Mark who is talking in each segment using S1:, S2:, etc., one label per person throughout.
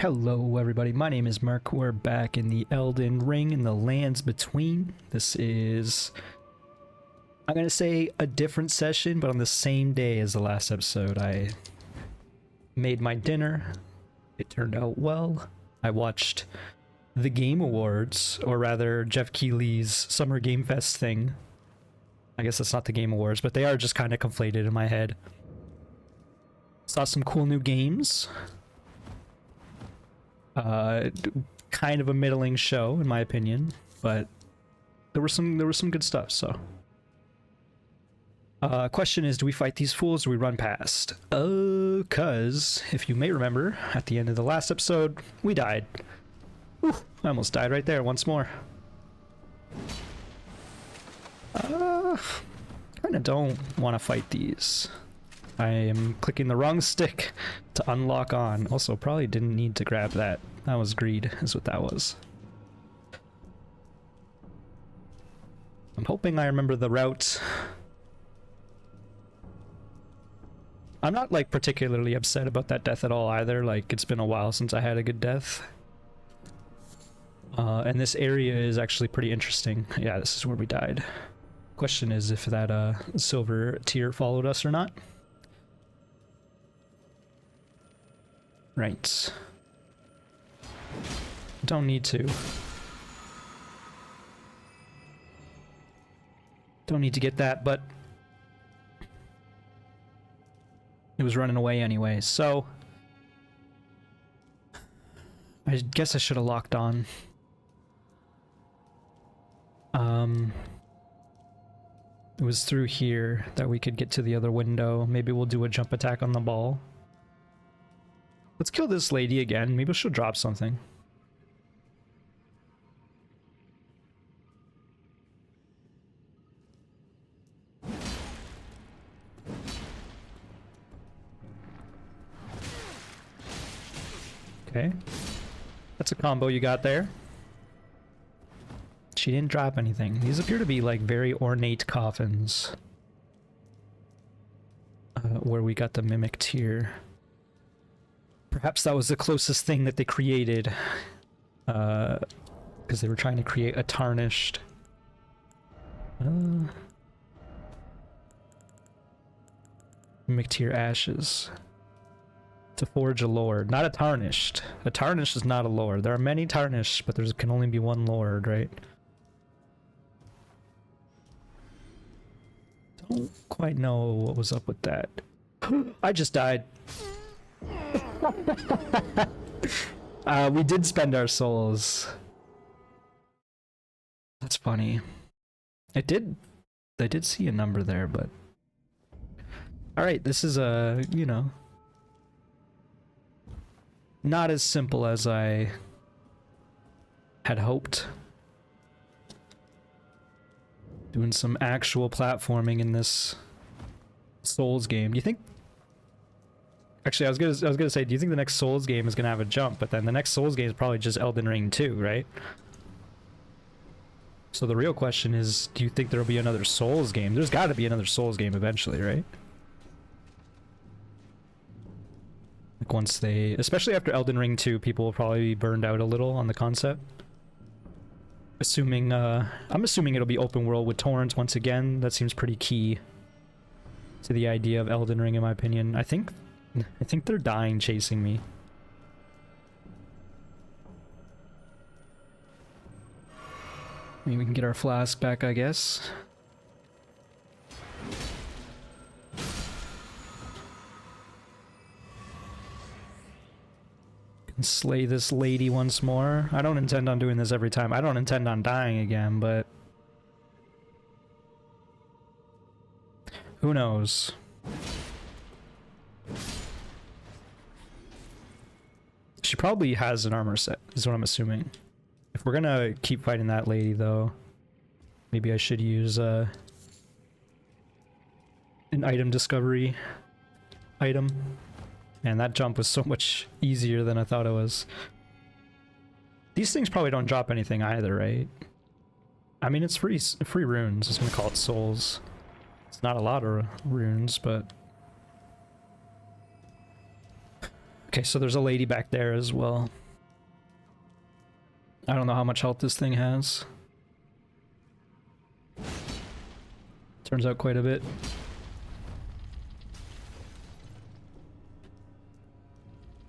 S1: Hello everybody, my name is Merc. We're back in the Elden Ring in the lands between. This is, I'm gonna say, a different session, but on the same day as the last episode. I made my dinner. It turned out well. I watched the Game Awards, or rather Jeff Keighley's Summer Game Fest thing. I guess it's not the Game Awards, but they are just kind of conflated in my head. Saw some cool new games. Kind of a middling show in my opinion, but there was some good stuff. So question is, do we fight these fools or we run past? Cause if you may remember, at the end of the last episode we died. Whew, I almost died right there once more. Kinda don't want to fight these. I am clicking the wrong stick to unlock on. Also, probably didn't need to grab that. That was greed, is what that was. I'm hoping I remember the route. I'm not, like, particularly upset about that death at all either. Like, it's been a while since I had a good death. And this area is actually pretty interesting. Yeah, this is where we died. Question is if that silver tier followed us or not. Right. Don't need to. Don't need to get that, but it was running away anyway, so I guess I should have locked on. It was through here that we could get to the other window. Maybe we'll do a jump attack on the ball. Let's kill this lady again. Maybe she'll drop something. Okay. That's a combo you got there. She didn't drop anything. These appear to be like very ornate coffins. Where we got the mimicked here. Perhaps that was the closest thing that they created, because they were trying to create a tarnished. Mimicked here ashes. To forge a lord, not a tarnished. A tarnished is not a lord. There are many tarnished, but there can only be one lord, right? Don't quite know what was up with that. I just died. We did spend our souls. That's funny. I did see a number there, but alright, this is a, you know, not as simple as I had hoped. Doing some actual platforming in this Souls game. Do you think? Actually, I was gonna say, do you think the next Souls game is gonna have a jump? But then the next Souls game is probably just Elden Ring 2, right? So the real question is, do you think there'll be another Souls game? There's got to be another Souls game eventually, right? Like once they, especially after Elden Ring 2, people will probably be burned out a little on the concept. Assuming, I'm assuming it'll be open world with torrents once again. That seems pretty key to the idea of Elden Ring, in my opinion. I think they're dying chasing me. I mean, we can get our flask back, I guess. Can slay this lady once more. I don't intend on doing this every time. I don't intend on dying again, but who knows? She probably has an armor set, is what I'm assuming. If we're gonna keep fighting that lady, though, maybe I should use an item discovery item. And that jump was so much easier than I thought it was. These things probably don't drop anything either, right? I mean, it's free runes. I was gonna call it souls. It's not a lot of runes, but Okay, so there's a lady back there as well. I don't know how much health this thing has. Turns out quite a bit.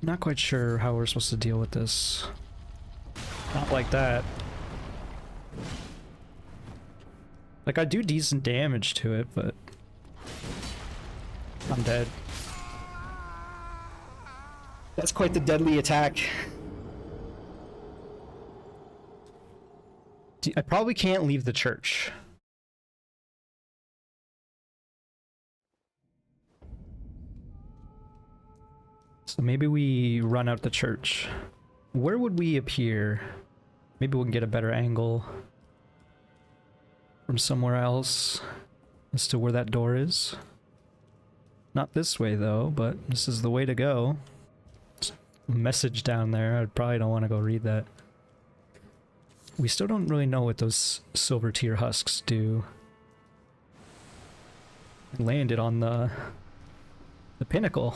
S1: Not quite sure how we're supposed to deal with this. Not like that. Like, I do decent damage to it, but I'm dead. That's quite the deadly attack. I probably can't leave the church. So maybe we run out the church. Where would we appear? Maybe we can get a better angle from somewhere else as to where that door is. Not this way though, but this is the way to go. There's a message down there. I probably don't want to go read that. We still don't really know what those silver tier husks do. Landed on the pinnacle.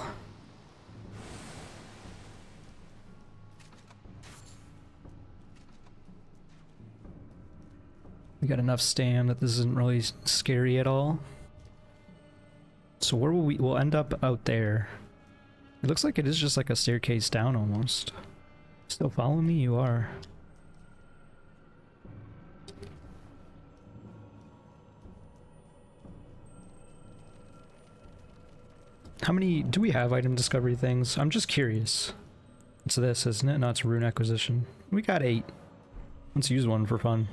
S1: We got enough stam that this isn't really scary at all. So where will we'll end up out there. It looks like it is just like a staircase down almost. Still following me? You are. How many do we have item discovery things? I'm just curious. It's this, isn't it? No, it's rune acquisition. We got 8. Let's use one for fun.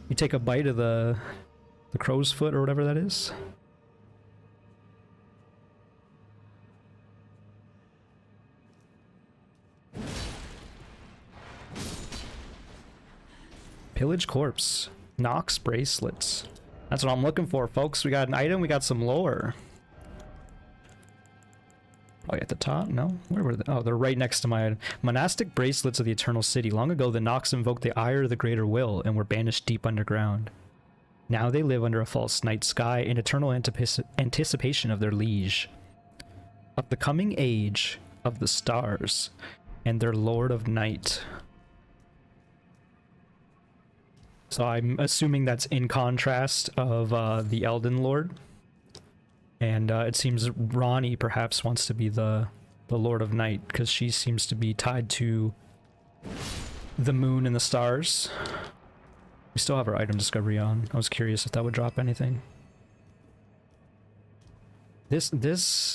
S1: You take a bite of the crow's foot or whatever that is. Pillage corpse. Nox bracelets. That's what I'm looking for, folks. We got an item, we got some lore. Oh, at the top? No? Where were they? Oh, they're right next to my monastic bracelets of the Eternal City. Long ago, the Nox invoked the ire of the Greater Will and were banished deep underground. Now they live under a false night sky in eternal anticipation of their liege, of the coming age of the stars, and their Lord of Night. So I'm assuming that's in contrast of the Elden Lord. And it seems Ronnie perhaps wants to be the Lord of Night, because she seems to be tied to the moon and the stars. We still have our item discovery on. I was curious if that would drop anything. This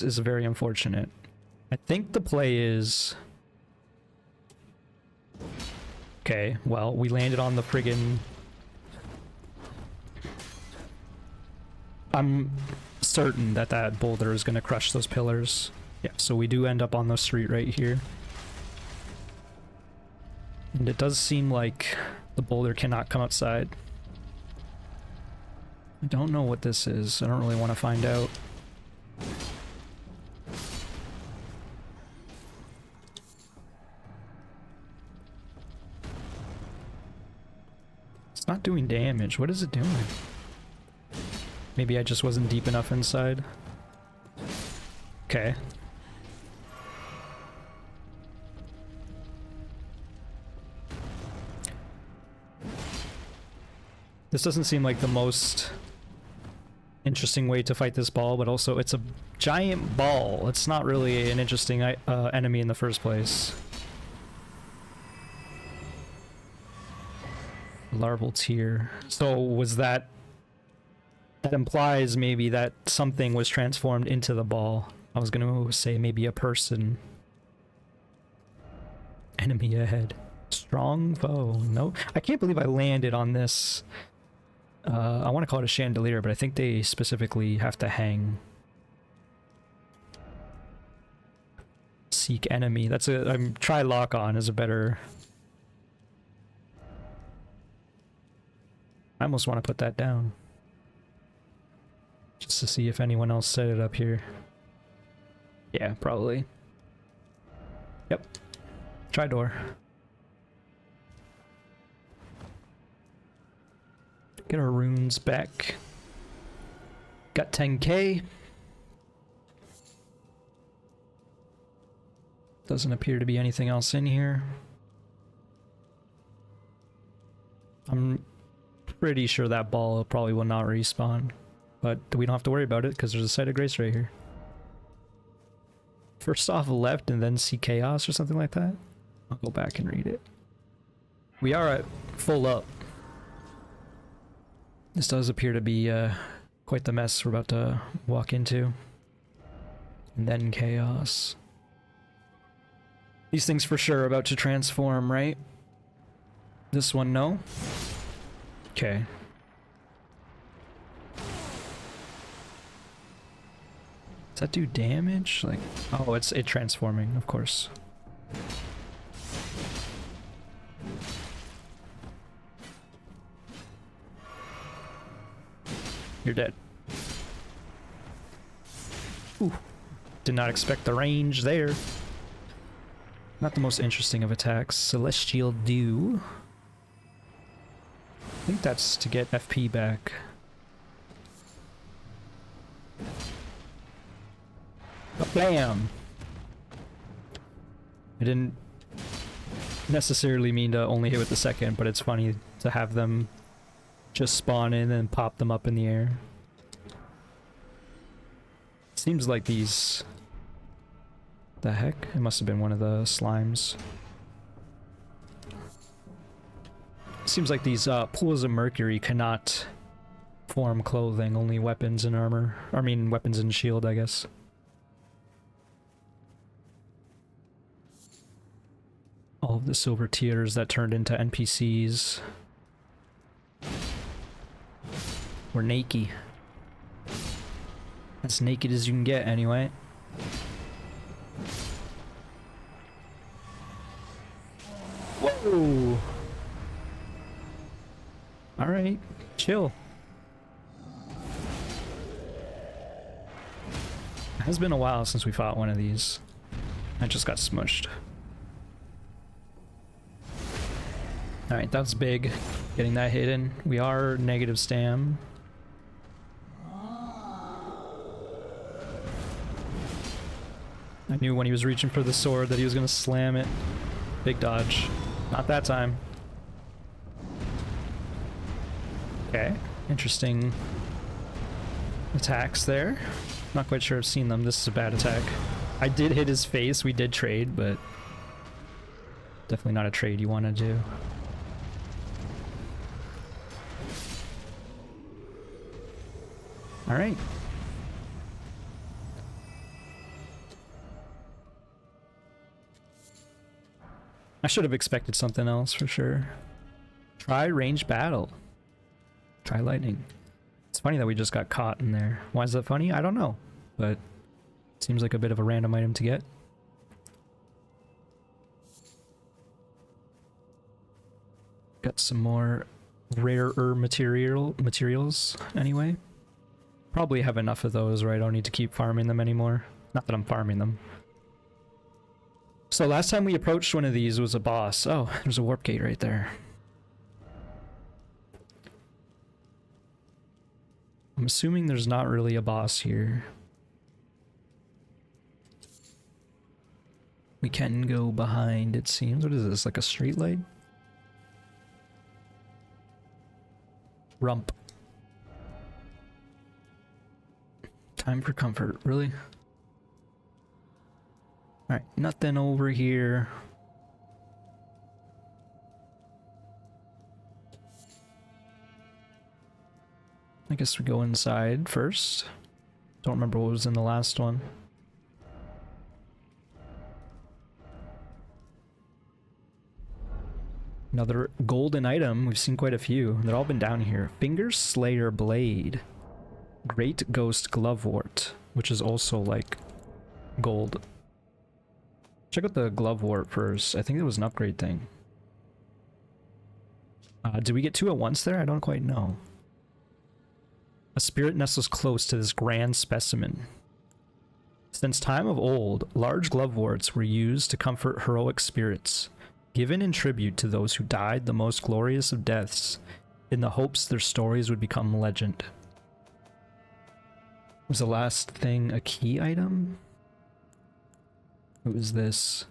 S1: is very unfortunate. I think the play is... Okay, well, we landed on the friggin'... I'm certain that that boulder is going to crush those pillars. Yeah, so we do end up on the street right here. And it does seem like the boulder cannot come outside. I don't know what this is. I don't really want to find out. It's not doing damage. What is it doing? Maybe I just wasn't deep enough inside. Okay. This doesn't seem like the most interesting way to fight this ball, but also it's a giant ball. It's not really an interesting enemy in the first place. Larval tier. So was that... That implies maybe that something was transformed into the ball. I was gonna say maybe a person. Enemy ahead. Strong foe. No, I can't believe I landed on this. I want to call it a chandelier, but I think they specifically have to hang. Seek enemy. That's a... try lock on is a better... I almost want to put that down. Just to see if anyone else set it up here. Yeah, probably. Yep. Try door. Get our runes back. Got 10k. Doesn't appear to be anything else in here. I'm pretty sure that ball probably will not respawn, but we don't have to worry about it because there's a site of grace right here. First off left and then see chaos or something like that. I'll go back and read it. We are at full up. This does appear to be quite the mess we're about to walk into. And then chaos. These things for sure are about to transform, right? This one, no? Okay. Does that do damage? Like, oh, it's transforming, of course. You're dead. Ooh. Did not expect the range there. Not the most interesting of attacks. Celestial Dew. I think that's to get FP back. Bam! I didn't necessarily mean to only hit with the second, but it's funny to have them just spawn in and pop them up in the air. Seems like these... The heck? It must have been one of the slimes. Seems like these pools of mercury cannot form clothing, only weapons and armor. I mean, weapons and shield, I guess. All of the silver tiers that turned into NPCs were naked. As naked as you can get, anyway. Whoa! Alright, chill. It has been a while since we fought one of these. I just got smushed. Alright, that's big. Getting that hidden. We are negative stam. I knew when he was reaching for the sword that he was gonna slam it. Big dodge. Not that time. Okay, interesting attacks there. Not quite sure I've seen them. This is a bad attack. I did hit his face. We did trade, but definitely not a trade you want to do. All right. I should have expected something else for sure. Try range battle. Try lightning. It's funny that we just got caught in there. Why is that funny? I don't know, but it seems like a bit of a random item to get. Got some more rarer materials anyway. Probably have enough of those where I don't need to keep farming them anymore. Not that I'm farming them. So last time we approached one of these was a boss. Oh, there's a warp gate right there. I'm assuming there's not really a boss here. We can go behind, it seems. What is this, like a street light? Rump. Time for comfort, really? Alright, nothing over here. I guess we go inside first. Don't remember what was in the last one. Another golden item. We've seen quite a few. They've all been down here. Finger Slayer Blade. Great Ghost Glovewort, which is also like gold. Check out the Glovewort first. I think it was an upgrade thing. Did we get two at once there? I don't quite know. A spirit nestles close to this grand specimen. Since time of old, large gloveworts were used to comfort heroic spirits, given in tribute to those who died the most glorious of deaths, in the hopes their stories would become legend. Was the last thing a key item? What was this?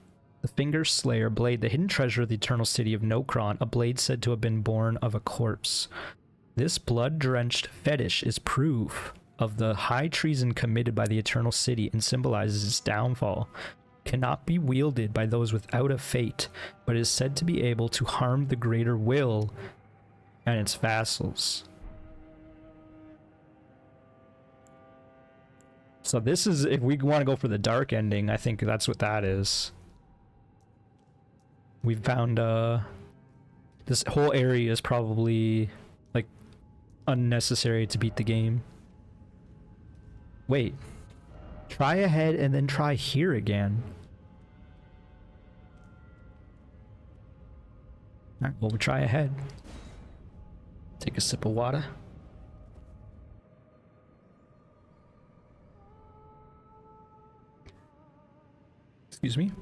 S1: The Finger Slayer blade, the hidden treasure of the eternal city of Nokron, a blade said to have been born of a corpse. This blood-drenched fetish is proof of the high treason committed by the eternal city and symbolizes its downfall. Cannot be wielded by those without a fate, but is said to be able to harm the greater will and its vassals. So this is, if we want to go for the dark ending, I think that's what that is. We've found, this whole area is probably, like, unnecessary to beat the game. Wait. Try ahead and then try here again. Alright, well, we try ahead. Take a sip of water. Excuse me.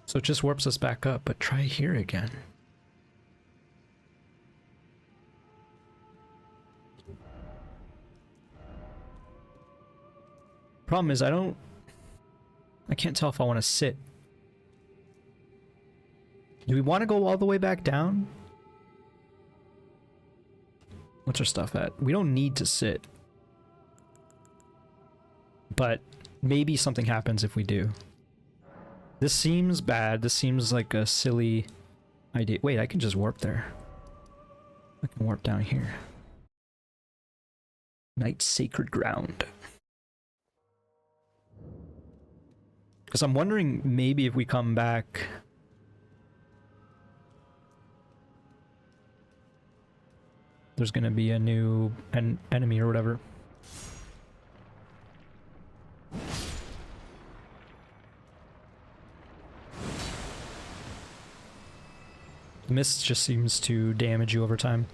S1: So it just warps us back up, but try here again. Problem is, I can't tell if I want to sit. Do we want to go all the way back down? What's our stuff at? We don't need to sit. But maybe something happens if we do. This seems bad. This seems like a silly idea. Wait, I can just warp there. I can warp down here. Night's Sacred Ground. Because I'm wondering maybe if we come back... there's gonna be a new enemy or whatever. The mist just seems to damage you over time.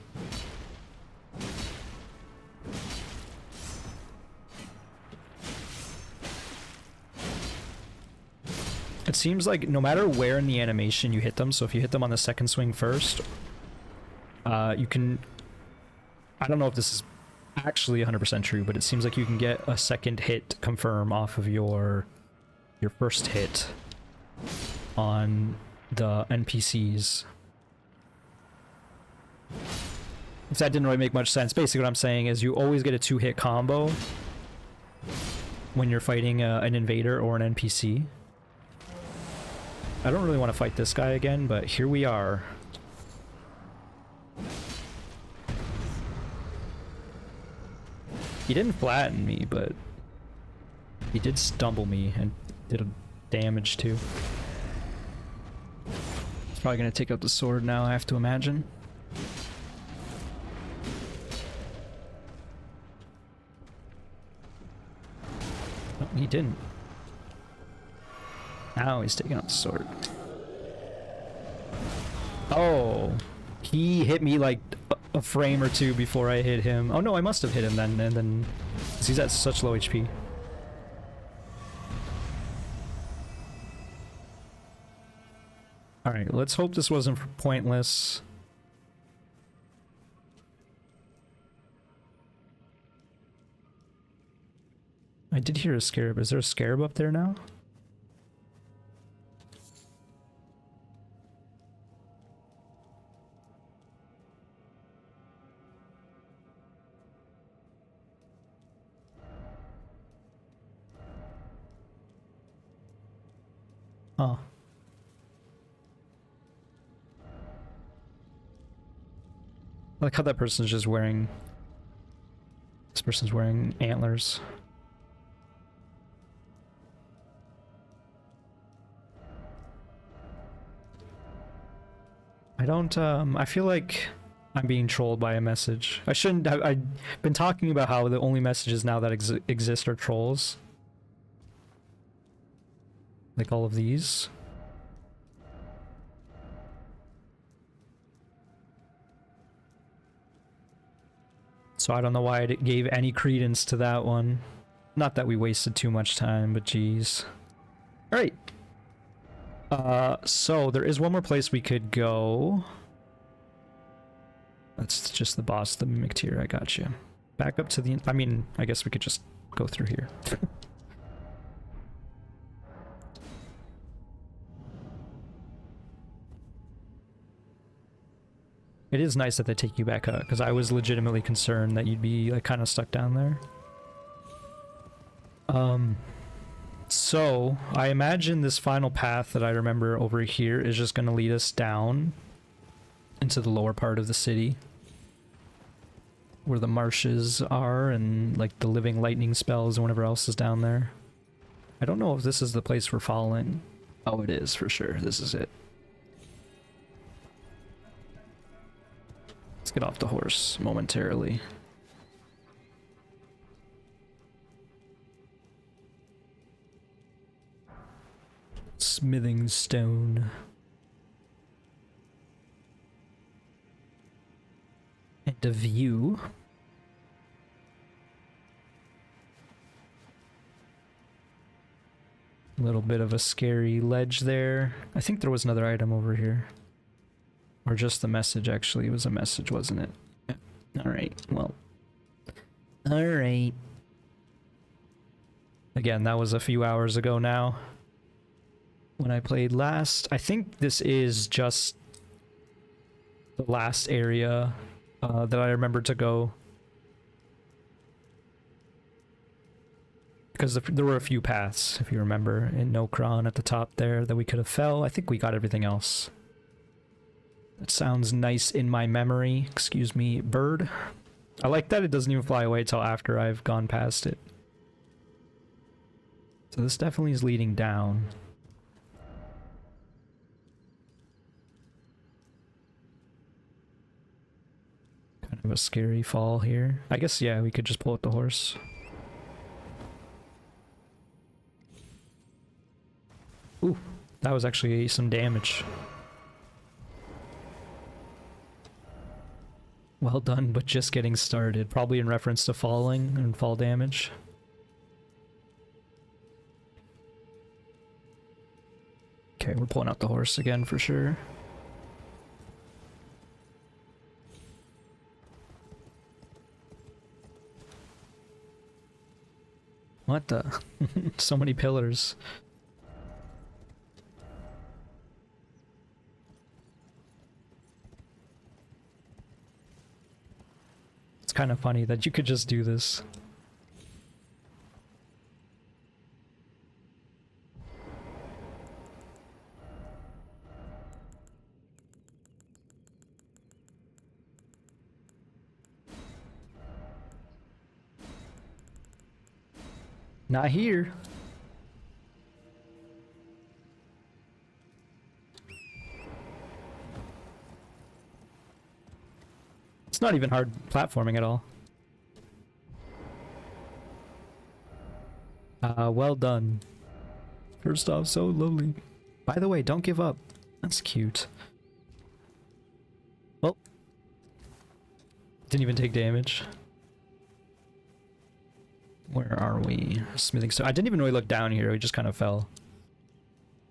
S1: It seems like no matter where in the animation you hit them, so if you hit them on the second swing first, you can... I don't know if this is actually 100% true, but it seems like you can get a second hit confirm off of your first hit on the NPCs. If that didn't really make much sense, basically what I'm saying is you always get a 2-hit combo when you're fighting an invader or an NPC. I don't really want to fight this guy again, but here we are. He didn't flatten me, but he did stumble me and did damage too. He's probably gonna take out the sword now, I have to imagine. Oh, he didn't. Now he's taking out the sword. Oh, he hit me like a frame or two before I hit him. Oh no, I must have hit him then, and then he's at such low HP. Alright, let's hope this wasn't pointless. I did hear a scarab. Is there a scarab up there now? Oh. I like how that person's just wearing... This person's wearing antlers. I don't, I feel like I'm being trolled by a message. I shouldn't... I've been talking about how the only messages now that exist are trolls. Like all of these. So I don't know why it gave any credence to that one. Not that we wasted too much time, but geez. Alright. So there is one more place we could go. That's just the boss, the mimic tier. I got you. Back up to the... I mean, I guess we could just go through here. It is nice that they take you back up, because I was legitimately concerned that you'd be like kind of stuck down there. So I imagine this final path that I remember over here is just going to lead us down into the lower part of the city, where the marshes are and like the living lightning spells and whatever else is down there. I don't know if this is the place we're following. Oh, it is for sure. This is it. Let's get off the horse momentarily. Smithing stone. And a view. A little bit of a scary ledge there. I think there was another item over here. Or just the message, actually. It was a message, wasn't it? Yeah. Alright, well. Alright. Again, that was a few hours ago now, when I played last. I think this is just the last area that I remember to go. Because there were a few paths, if you remember, in Nokron at the top there that we could have fell. I think we got everything else. That sounds nice in my memory. Excuse me, bird. I like that it doesn't even fly away till after I've gone past it. So this definitely is leading down. Kind of a scary fall here. I guess, yeah, we could just pull out the horse. Ooh, that was actually some damage. Well done, but just getting started. Probably in reference to falling and fall damage. Okay, we're pulling out the horse again for sure. What the? So many pillars. It's kind of funny that you could just do this. Not here. It's not even hard platforming at all. Well done. First off, so lovely. By the way, don't give up. That's cute. Well, didn't even take damage. Where are we? Smithing stone. I didn't even really look down here. We just kind of fell.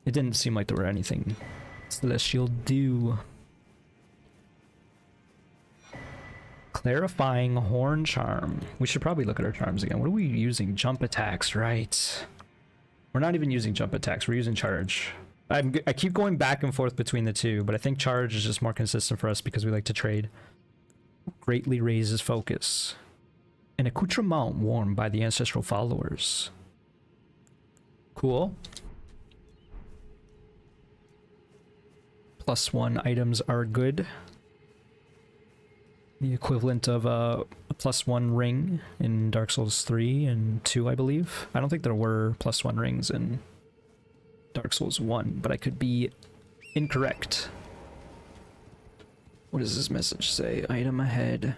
S1: It didn't seem like there were anything celestial do. Clarifying horn charm. We should probably look at our charms again. What are we using? Jump attacks, right? We're not even using jump attacks. We're using charge. I keep going back and forth between the two, but I think charge is just more consistent for us because we like to trade. Greatly raises focus. An accoutrement worn by the ancestral followers. Cool. +1 items are good. The equivalent of a +1 ring in Dark Souls 3 and 2, I believe. I don't think there were +1 rings in Dark Souls 1, but I could be incorrect. What does this message say? Item ahead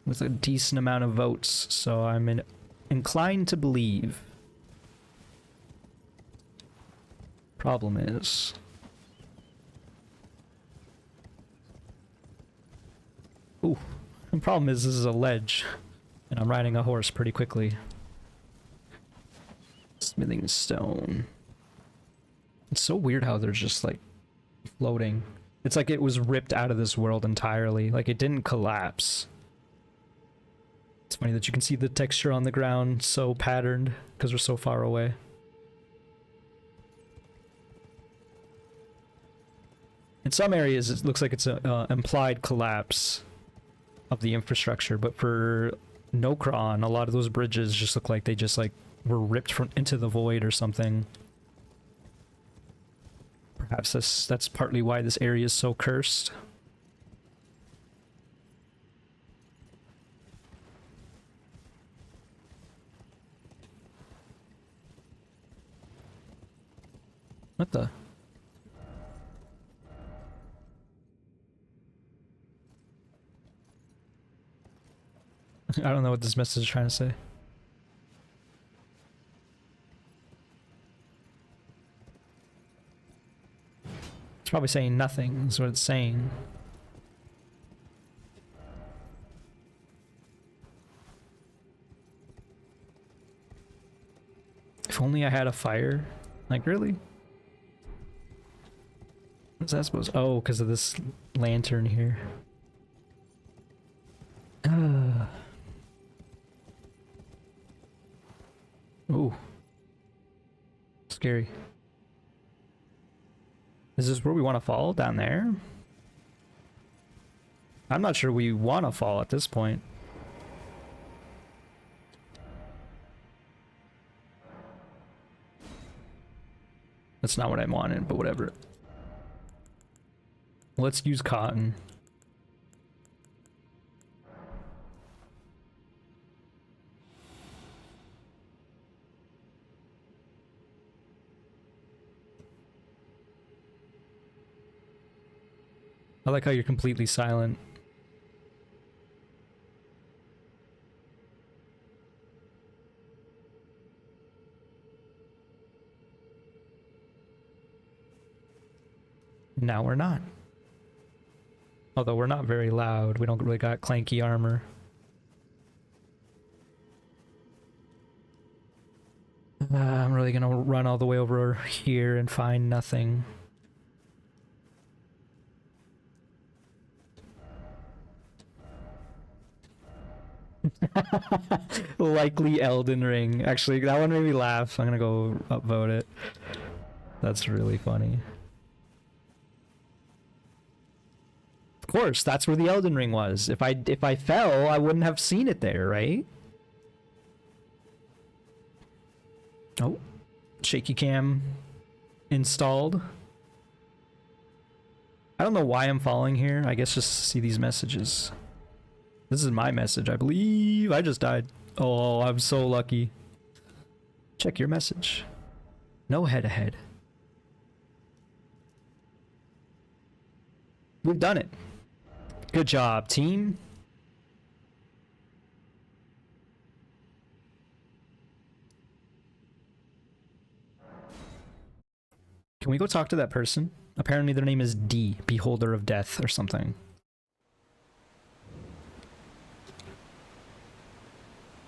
S1: with a decent amount of votes, so I'm inclined to believe. Problem is... Ooh. The problem is this is a ledge, and I'm riding a horse pretty quickly. Smithing stone. It's so weird how they're just like floating. It's like it was ripped out of this world entirely. Like it didn't collapse. It's funny that you can see the texture on the ground so patterned because we're so far away. In some areas, it looks like it's a implied collapse of the infrastructure, but for Nokron, a lot of those bridges just look like they just like were ripped from into the void or something. Perhaps that's partly why this area is so cursed. What the? I don't know what this message is trying to say. It's probably saying nothing, is what it's saying. If only I had a fire. Like, really? What's that supposed to? Oh, because of this lantern here. Ooh. Scary. Is this where we want to fall? Down there? I'm not sure we want to fall at this point. That's not what I wanted, but whatever. Let's use cotton. I like how you're completely silent. Now we're not. Although we're not very loud. We don't really got clanky armor. I'm really gonna run all the way over here and find nothing. Likely Elden Ring. Actually, that one made me laugh. I'm gonna go upvote it. That's really funny. Of course, that's where the Elden Ring was. If I fell, I wouldn't have seen it there, right? Oh, shaky cam installed. I don't know why I'm following here. I guess just to see these messages. This is my message, I believe. I just died. Oh, I'm so lucky. Check your message. No head ahead. We've done it. Good job, team. Can we go talk to that person? Apparently their name is D, Beholder of Death or something.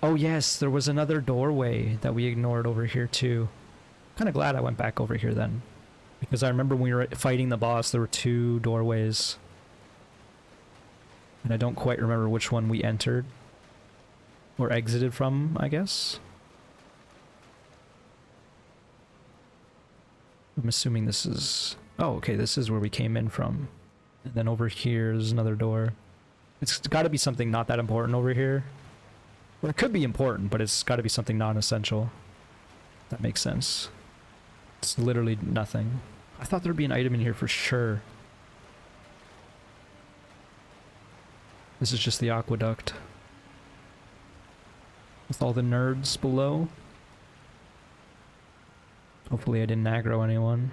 S1: Oh yes, there was another doorway that we ignored over here too. Kind of glad I went back over here then. Because I remember when we were fighting the boss, there were two doorways. And I don't quite remember which one we entered. Or exited from, I guess. I'm assuming this is... Oh, okay, this is where we came in from. And then over here is another door. It's got to be something not that important over here. Well, it could be important, but it's got to be something non-essential. That makes sense. It's literally nothing. I thought there'd be an item in here for sure. This is just the aqueduct. With all the nerds below. Hopefully I didn't aggro anyone.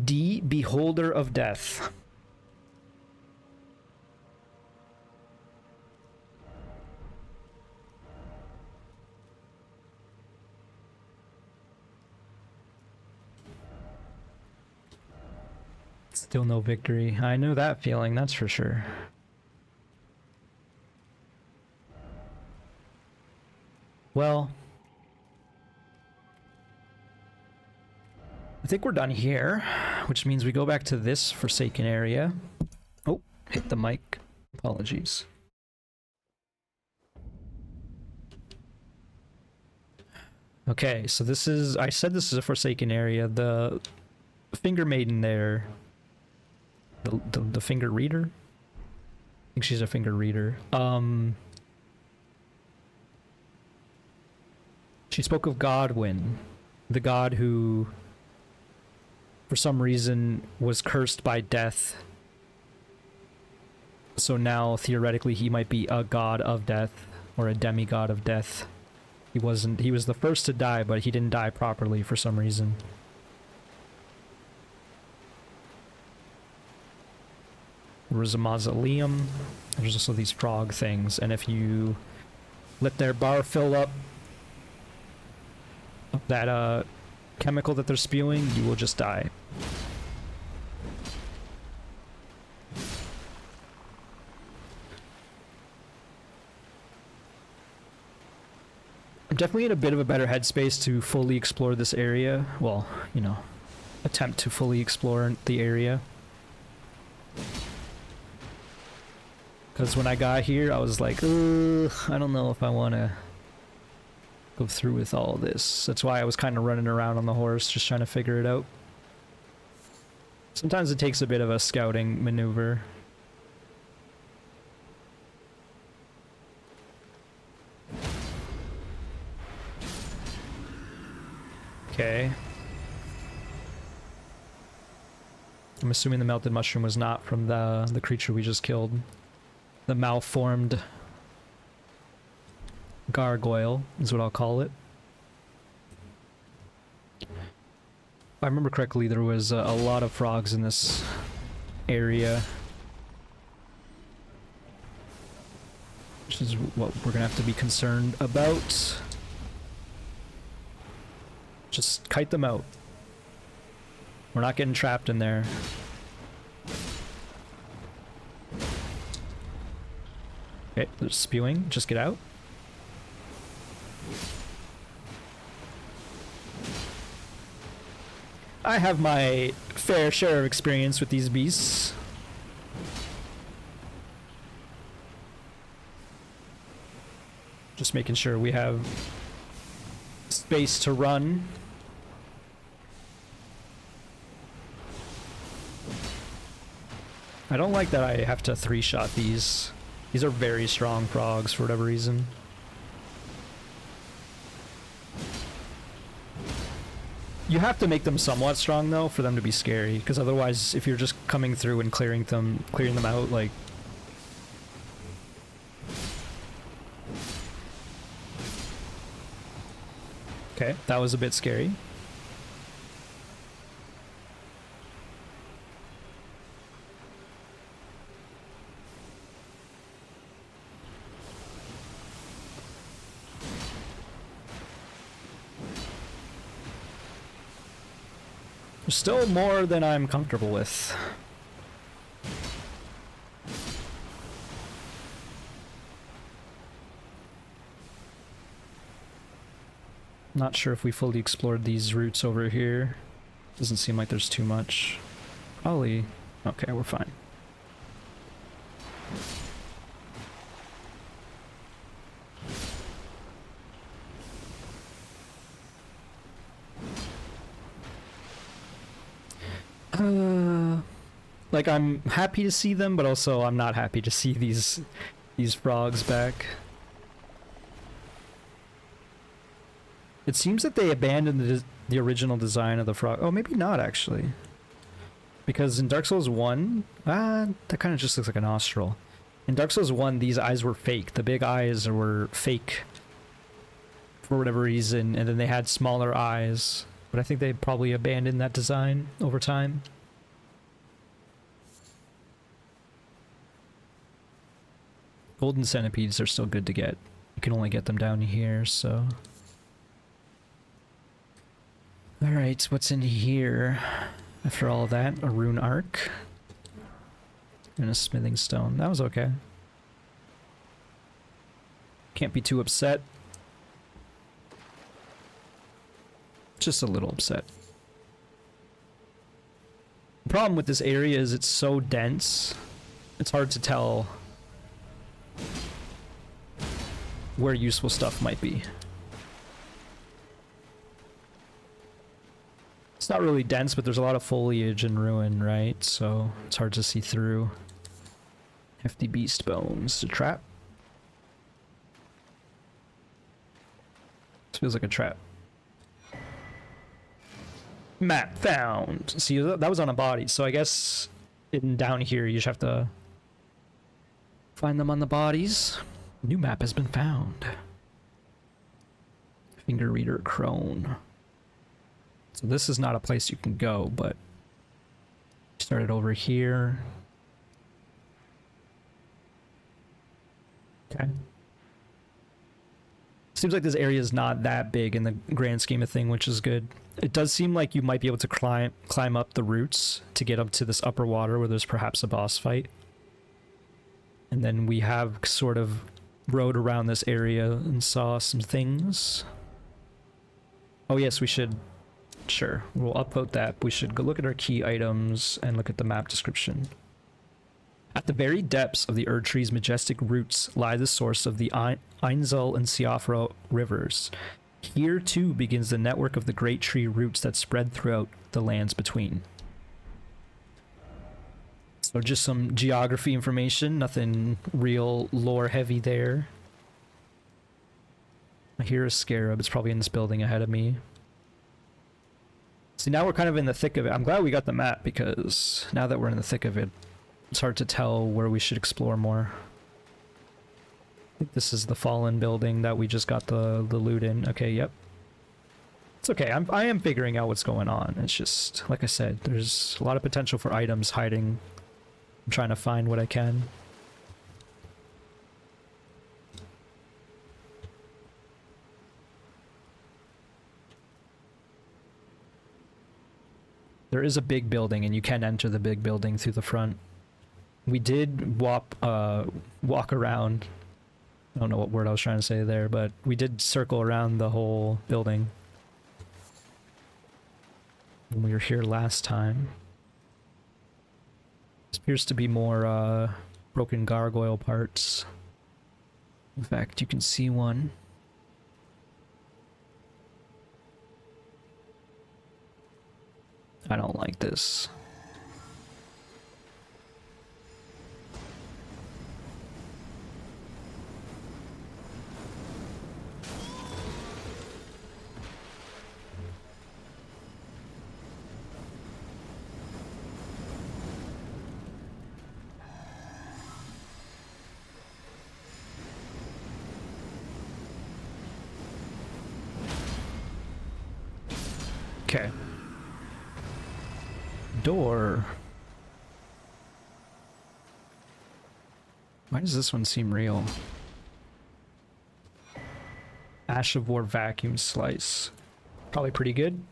S1: D, Beholder of Death. Still no victory. I know that feeling, that's for sure. Well, I think we're done here, which means we go back to this Forsaken area. Oh, hit the mic. Apologies. Okay, so this is, I said this is a forsaken area. The finger maiden there, the finger reader? I think she's a finger reader. She spoke of Godwyn, the god who, for some reason, was cursed by death. So now, theoretically, he might be a god of death, or a demigod of death. He was the first to die, but he didn't die properly for some reason. There was a mausoleum. There's also these frog things, and if you let their bar fill up that chemical that they're spewing, you will just die. I'm definitely in a bit of a better headspace to fully explore this area. Well, you know, attempt to fully explore the area. Because when I got here, I was like, I don't know if I want to go through with all this. That's why I was kind of running around on the horse, just trying to figure it out. Sometimes it takes a bit of a scouting maneuver. Okay. I'm assuming the melted mushroom was not from the creature we just killed. The malformed gargoyle is what I'll call it. If I remember correctly, there was a lot of frogs in this area. Which is what we're gonna have to be concerned about. Just kite them out. We're not getting trapped in there. Okay, they're spewing. Just get out. I have my fair share of experience with these beasts. Just making sure we have space to run. I don't like that I have to three-shot these. These are very strong frogs for whatever reason. You have to make them somewhat strong though for them to be scary, because otherwise if you're just coming through and clearing them out, like... Okay, that was a bit scary. Still more than I'm comfortable with. Not sure if we fully explored these routes over here. Doesn't seem like there's too much. Probably. Okay, we're fine. Like, I'm happy to see them, but also I'm not happy to see these frogs back. It seems that they abandoned the original design of the frog. Oh, maybe not, actually. Because in Dark Souls 1... that kind of just looks like a nostril. In Dark Souls 1, these eyes were fake. The big eyes were fake for whatever reason, and then they had smaller eyes. But I think they probably abandoned that design over time. Golden centipedes are still good to get. You can only get them down here, so... Alright, what's in here? After all of that, a rune arc. And a smithing stone. That was okay. Can't be too upset. Just a little upset. The problem with this area is it's so dense, it's hard to tell where useful stuff might be. It's not really dense, but there's a lot of foliage and ruin, right? So it's hard to see through. Hefty beast bones. A trap? This feels like a trap. Map found. See, that was on a body, so I guess down here you just have to find them on the bodies. New map has been found. Finger reader crone. So this is not a place you can go, but started over here. Okay. Seems like this area is not that big in the grand scheme of thing, which is good. It does seem like you might be able to climb up the roots to get up to this upper water where there's perhaps a boss fight. And then we have sort of rode around this area and saw some things. Oh yes, we should... Sure, we'll upvote that. We should go look at our key items and look at the map description. At the very depths of the Erd Tree's majestic roots lie the source of the Ainzul and Siofra rivers. Here too begins the network of the great tree roots that spread throughout the lands between. So just some geography information, nothing real lore heavy there. I hear a scarab, it's probably in this building ahead of me. See, now we're kind of in the thick of it. I'm glad we got the map, because now that we're in the thick of it, it's hard to tell where we should explore more. I think this is the fallen building that we just got the loot in. Okay, yep. It's okay, I am figuring out what's going on. It's just, like I said, there's a lot of potential for items hiding. I'm trying to find what I can. There is a big building, and you can enter the big building through the front. We did walk around. I don't know what word I was trying to say there, but we did circle around the whole building when we were here last time. This appears to be more broken gargoyle parts. In fact, you can see one. I don't like this. Okay. Door. Why does this one seem real? Ash of War vacuum slice. Probably pretty good.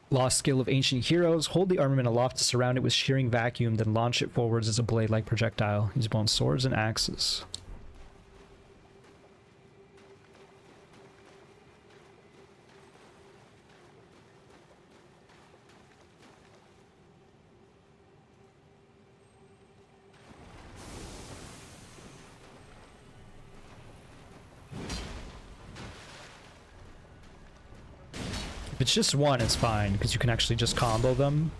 S1: Lost skill of ancient heroes. Hold the armament aloft to surround it with shearing vacuum, then launch it forwards as a blade-like projectile. Use both swords and axes. If it's just one, it's fine, because you can actually just combo them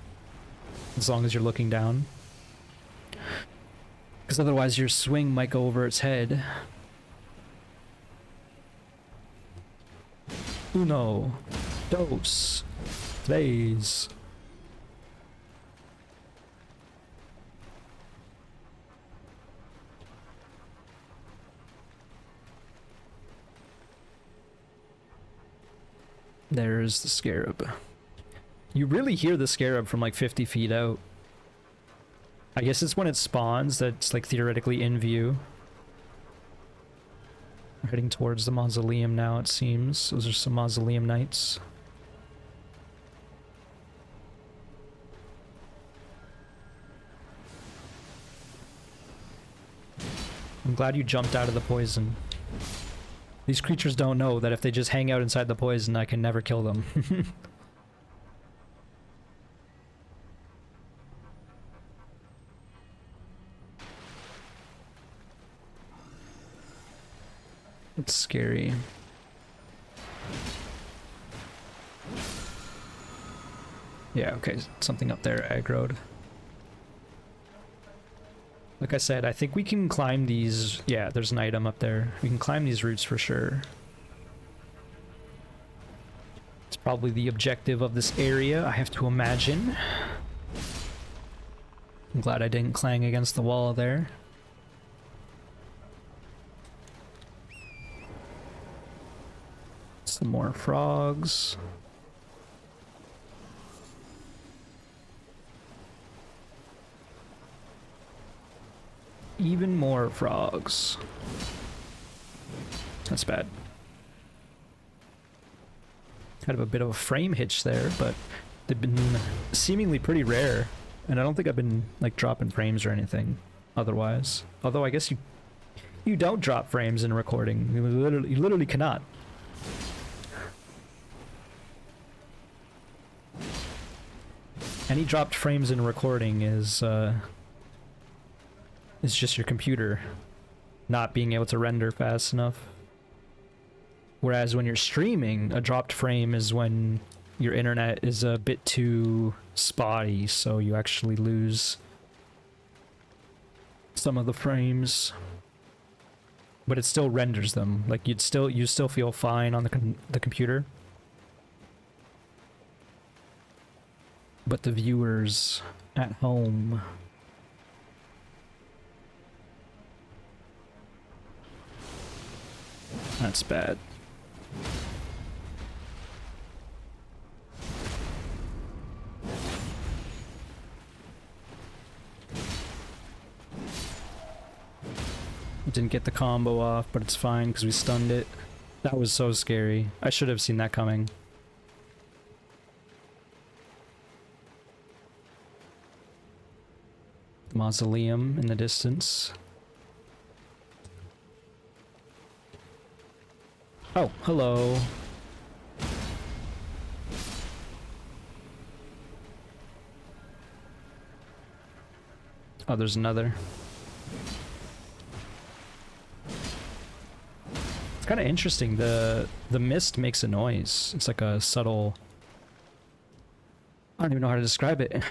S1: as long as you're looking down. Because otherwise your swing might go over its head. Uno, dos, tres. There's the scarab. You really hear the scarab from like 50 feet out. I guess it's when it spawns that's like theoretically in view. We're heading towards the mausoleum now, it seems. Those are some mausoleum knights. I'm glad you jumped out of the poison. These creatures don't know that if they just hang out inside the poison, I can never kill them. It's scary. Yeah, okay, something up there aggroed. Like I said, I think we can climb these. Yeah, there's an item up there. We can climb these routes for sure. It's probably the objective of this area, I have to imagine. I'm glad I didn't clang against the wall there. Some more frogs. Even more frogs. That's bad. Kind of a bit of a frame hitch there, but they've been seemingly pretty rare. And I don't think I've been like dropping frames or anything otherwise. Although I guess you don't drop frames in recording. You literally cannot. Any dropped frames in recording is just your computer not being able to render fast enough. Whereas when you're streaming, a dropped frame is when your internet is a bit too spotty, so you actually lose some of the frames. But it still renders them. Like you still feel fine on the computer. But the viewers at home, that's bad. Didn't get the combo off, but it's fine because we stunned it. That was so scary. I should have seen that coming. Mausoleum in the distance. Oh, hello. Oh, there's another. It's kind of interesting. The mist makes a noise. It's like a subtle... I don't even know how to describe it.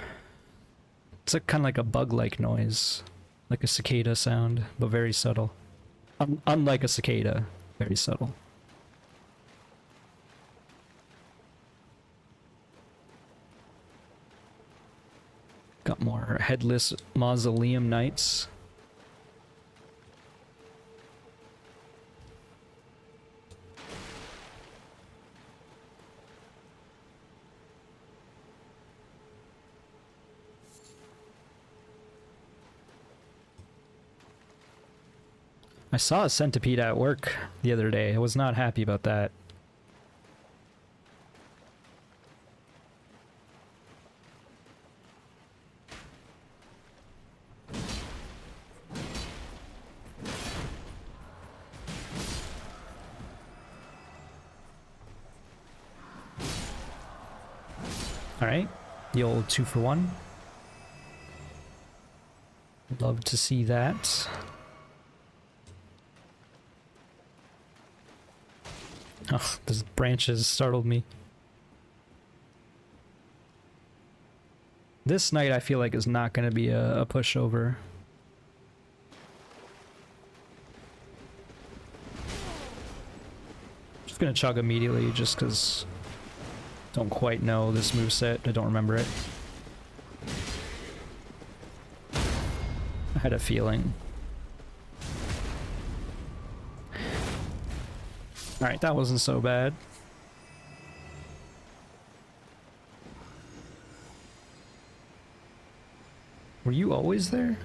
S1: It's like kind of like a bug-like noise. Like a cicada sound, but very subtle. Unlike a cicada, very subtle. Got more headless mausoleum knights. I saw a centipede at work the other day. I was not happy about that. Alright, the old 2-for-1. Love to see that. Oh, those branches startled me. This knight I feel like is not going to be a pushover. Just going to chug immediately just because don't quite know this moveset. I don't remember it. I had a feeling. Alright, that wasn't so bad. Were you always there?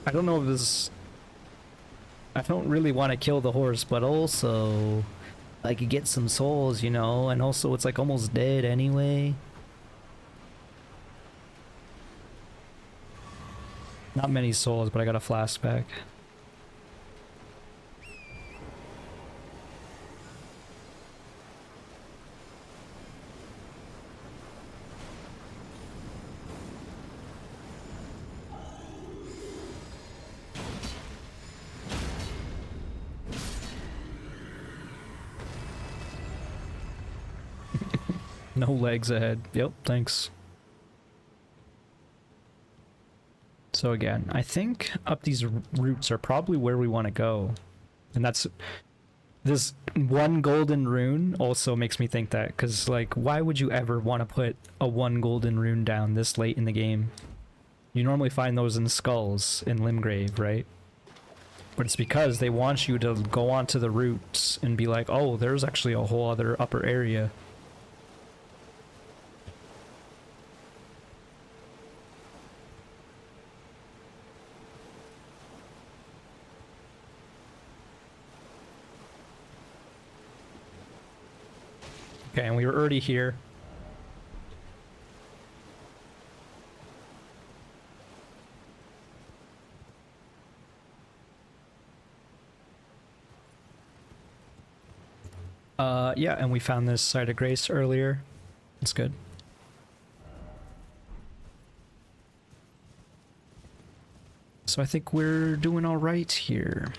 S1: I don't know if this... I don't really want to kill the horse, but also I could get some souls, you know, and also it's like almost dead anyway. Not many souls, but I got a flask back. No legs ahead. Yep, thanks. So again, I think up these routes are probably where we want to go. And that's... This one golden rune also makes me think that, because, like, why would you ever want to put a one golden rune down this late in the game? You normally find those in skulls in Limgrave, right? But it's because they want you to go onto the routes and be like, oh, there's actually a whole other upper area. Okay, and we were already here. Yeah, and we found this site of grace earlier. That's good. So I think we're doing all right here.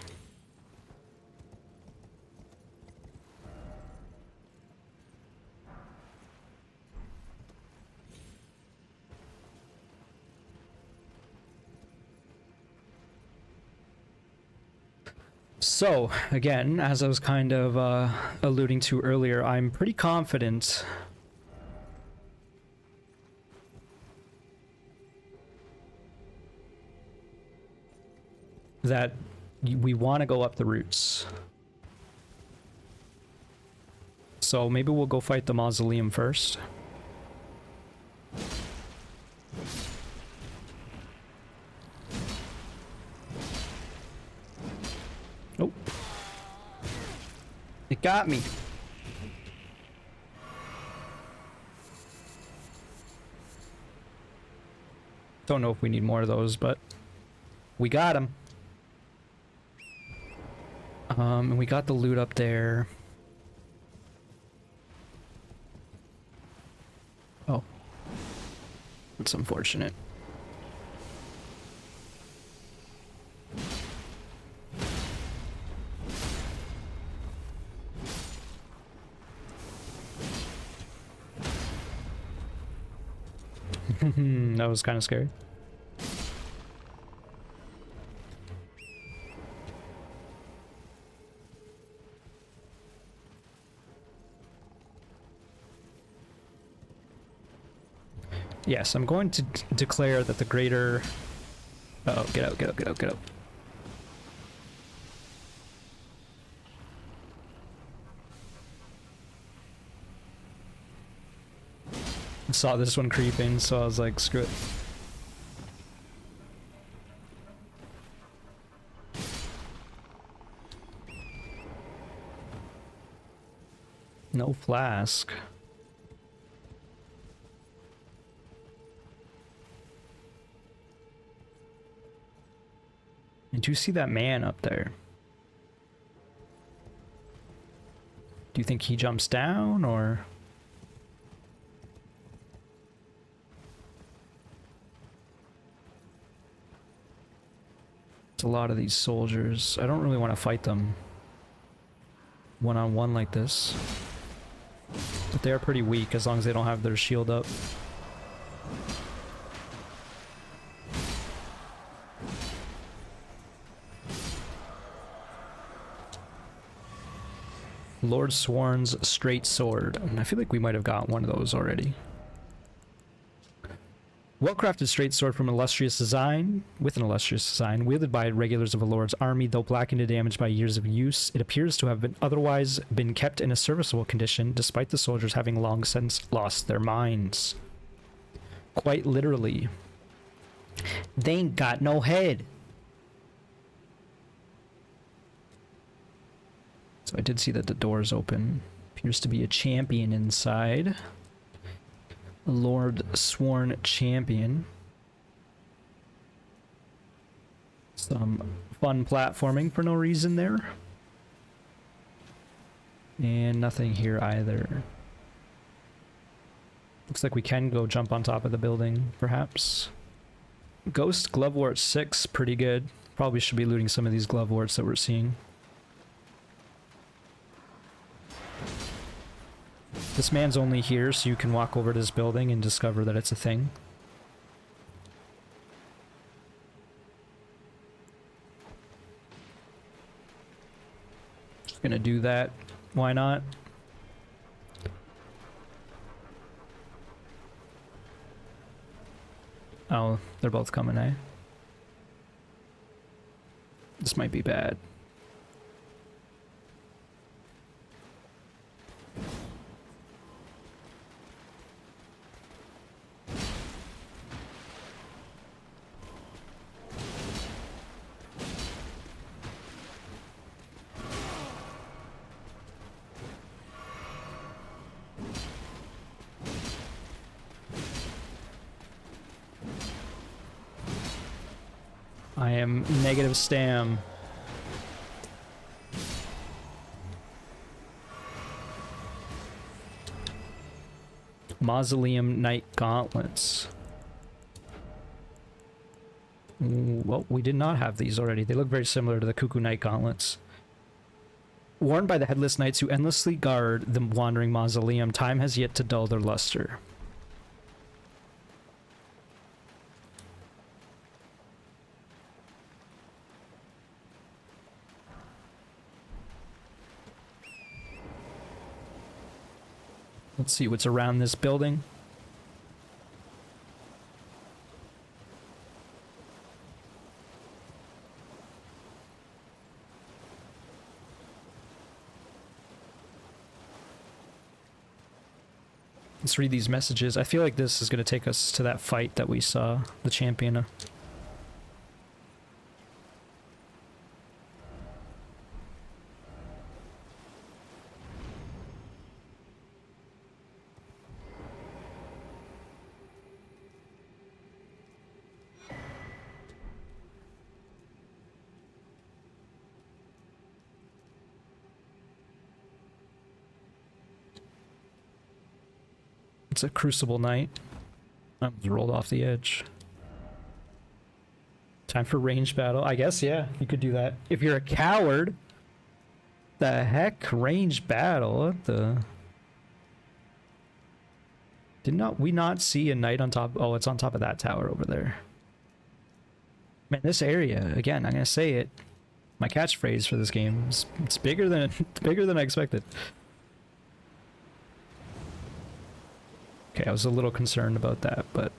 S1: So, again, as I was kind of alluding to earlier, I'm pretty confident that we want to go up the routes. So maybe we'll go fight the mausoleum first. Oh. It got me. Don't know if we need more of those, but we got them. And we got the loot up there. Oh. That's unfortunate. That was kind of scary. Yes, I'm going to declare that the greater... Oh, get out, get out, get out, get out. I saw this one creeping, so I was like, screw it. No flask. And do you see that man up there? Do you think he jumps down, or...? It's a lot of these soldiers. I don't really want to fight them one-on-one like this. But they are pretty weak as long as they don't have their shield up. Lord Sworn's straight sword. And I feel like we might have got one of those already. Well-crafted straight sword from illustrious design, with an illustrious design, wielded by regulars of a lord's army, though blackened and damaged by years of use, it appears to have been otherwise been kept in a serviceable condition, despite the soldiers having long since lost their minds. Quite literally. They ain't got no head. So I did see that the door's open. Appears to be a champion inside. A Lord Sworn champion. Some fun platforming for no reason there. And nothing here either. Looks like we can go jump on top of the building, perhaps. Ghost Glovewort 6, pretty good. Probably should be looting some of these Gloveworts that we're seeing. This man's only here so you can walk over to this building and discover that it's a thing. Just gonna do that. Why not? Oh, they're both coming, eh? This might be bad. I am negative stam. Mausoleum Knight Gauntlets. Well, we did not have these already. They look very similar to the Cuckoo Knight Gauntlets. Worn by the headless knights who endlessly guard the wandering mausoleum, time has yet to dull their luster. Let's see what's around this building. Let's read these messages. I feel like this is going to take us to that fight that we saw the champion. It's a Crucible Knight. I was rolled off the edge. Time for ranged battle. I guess, yeah, you could do that. If you're a coward. The heck? Ranged battle? What the? Did not we not see a knight on top? Oh, it's on top of that tower over there. Man, this area, again, I'm gonna say it. My catchphrase for this game is it's bigger than I expected. Okay, I was a little concerned about that, but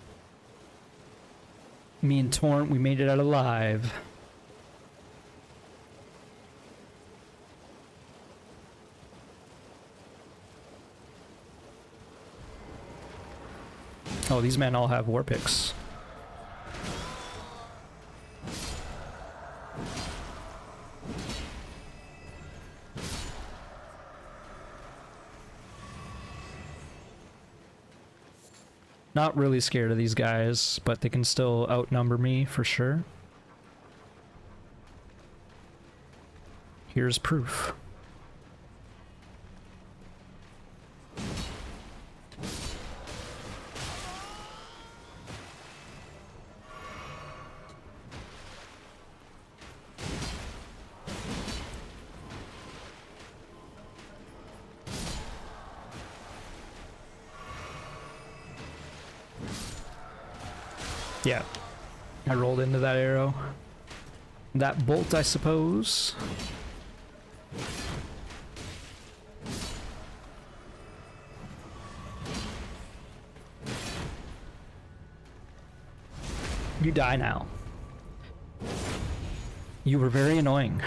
S1: me and Torrent, we made it out alive. Oh, these men all have war picks. Not really scared of these guys, but they can still outnumber me for sure. Here's proof. Yeah, I rolled into that arrow. That bolt, I suppose. You die now. You were very annoying.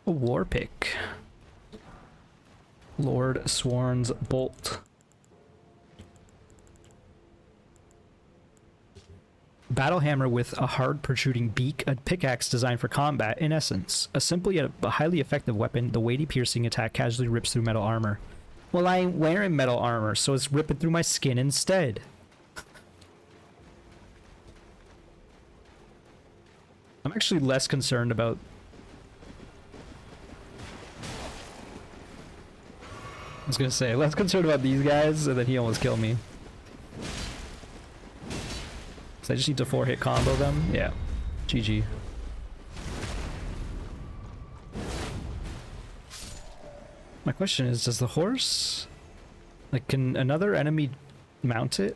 S1: A war pick. Lord Sworn's Bolt. Battle hammer with a hard protruding beak, a pickaxe designed for combat, in essence. A simple yet a highly effective weapon, the weighty piercing attack casually rips through metal armor. Well, I ain't wearing metal armor, so it's ripping through my skin instead. I'm actually less concerned about... I was gonna say, less concerned about these guys, and then he almost killed me. So I just need to 4-hit combo them? Yeah. GG. question is, does the horse... Like, can another enemy mount it?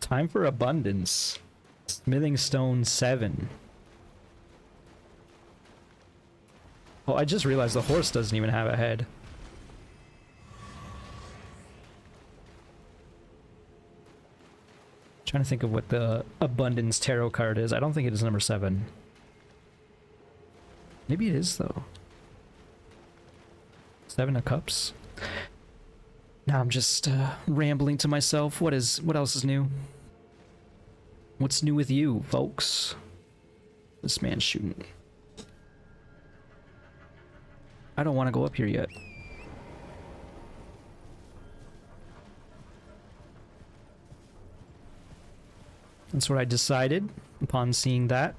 S1: Time for abundance. Smithing stone 7. Oh, I just realized the horse doesn't even have a head. Trying to think of what the abundance tarot card is. I don't think it is number 7. Maybe it is though. 7 of cups. Now I'm just rambling to myself. What else is new? What's new with you, folks? This man's shooting. I don't want to go up here yet. That's what I decided upon seeing that.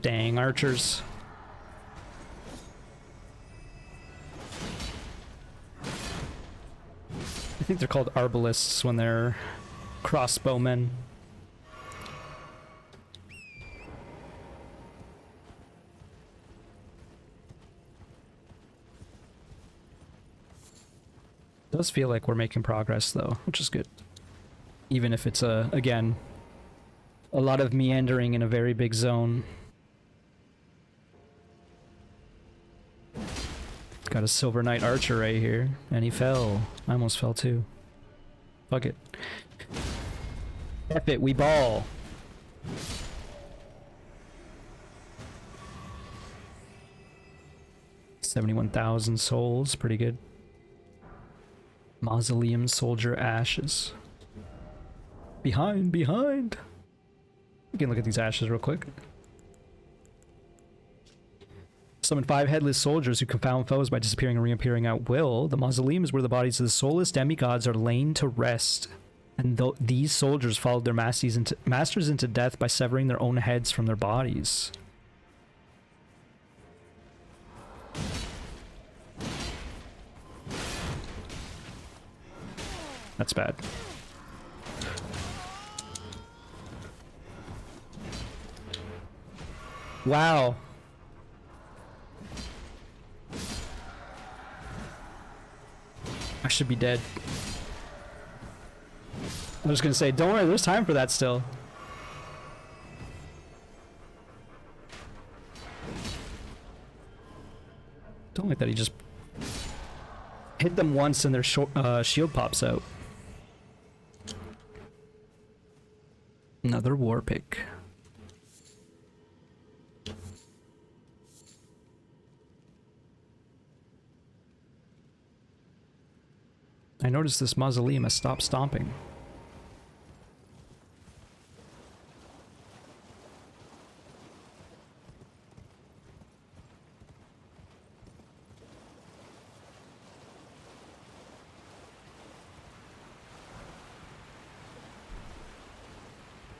S1: Dang archers. I think they're called arbalists when they're crossbowmen. Does feel like we're making progress though, which is good. Even if it's again, a lot of meandering in a very big zone. Got a Silver Knight Archer right here, and he fell. I almost fell too. Fuck it. F it, we ball. $71,000 souls, pretty good. Mausoleum Soldier Ashes. Behind! We can look at these ashes real quick. Summon 5 headless soldiers who confound foes by disappearing and reappearing at will. The mausoleum is where the bodies of the soulless demigods are lain to rest. And these soldiers followed their masters into death by severing their own heads from their bodies. That's bad. Wow. I should be dead. I was gonna say, don't worry, there's time for that still. Don't like that he just hit them once and their shield pops out. Another war pick. I noticed this mausoleum has stopped stomping.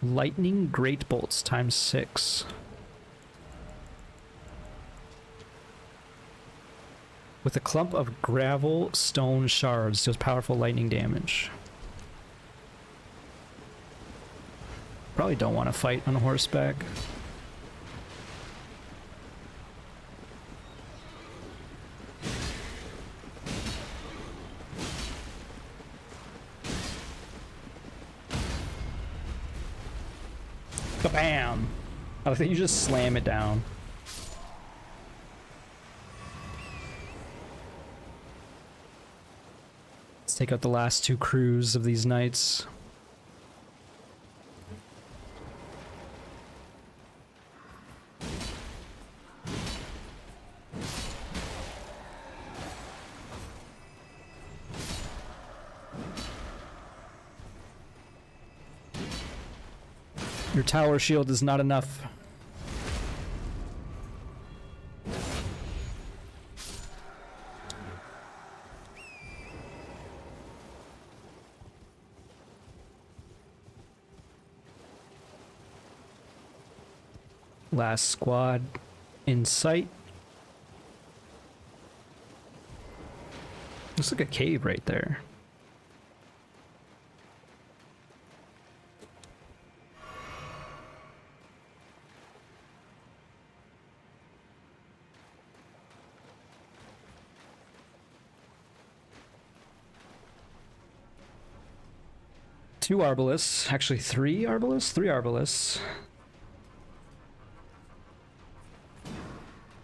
S1: Lightning Great Bolts times 6. With a clump of gravel stone shards, deals powerful lightning damage. Probably don't want to fight on horseback. Bam! I think you just slam it down. Let's take out the last 2 crews of these knights. Your tower shield is not enough. Last squad in sight. Looks like a cave right there. Two arbalists, actually three arbalists? Three arbalists.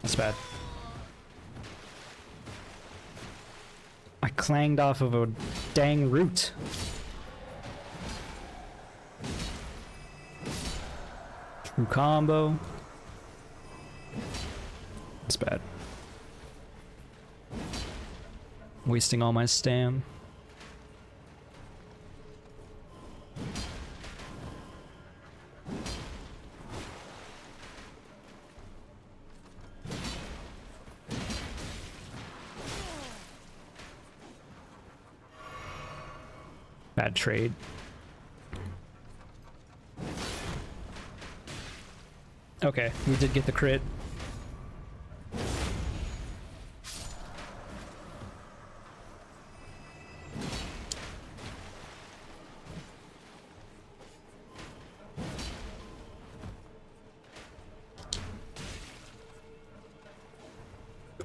S1: That's bad. I clanged off of a dang root. True combo. That's bad. Wasting all my stam. Bad trade. Okay, we did get the crit.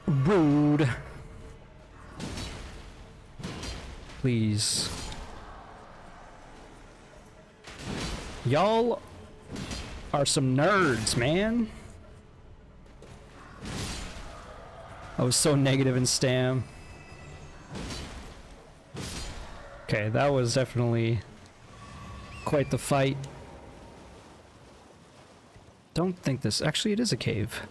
S1: Rude. Please. Y'all are some nerds, man. I was so negative in stam. Okay, that was definitely quite the fight. Don't think this... Actually, it is a cave.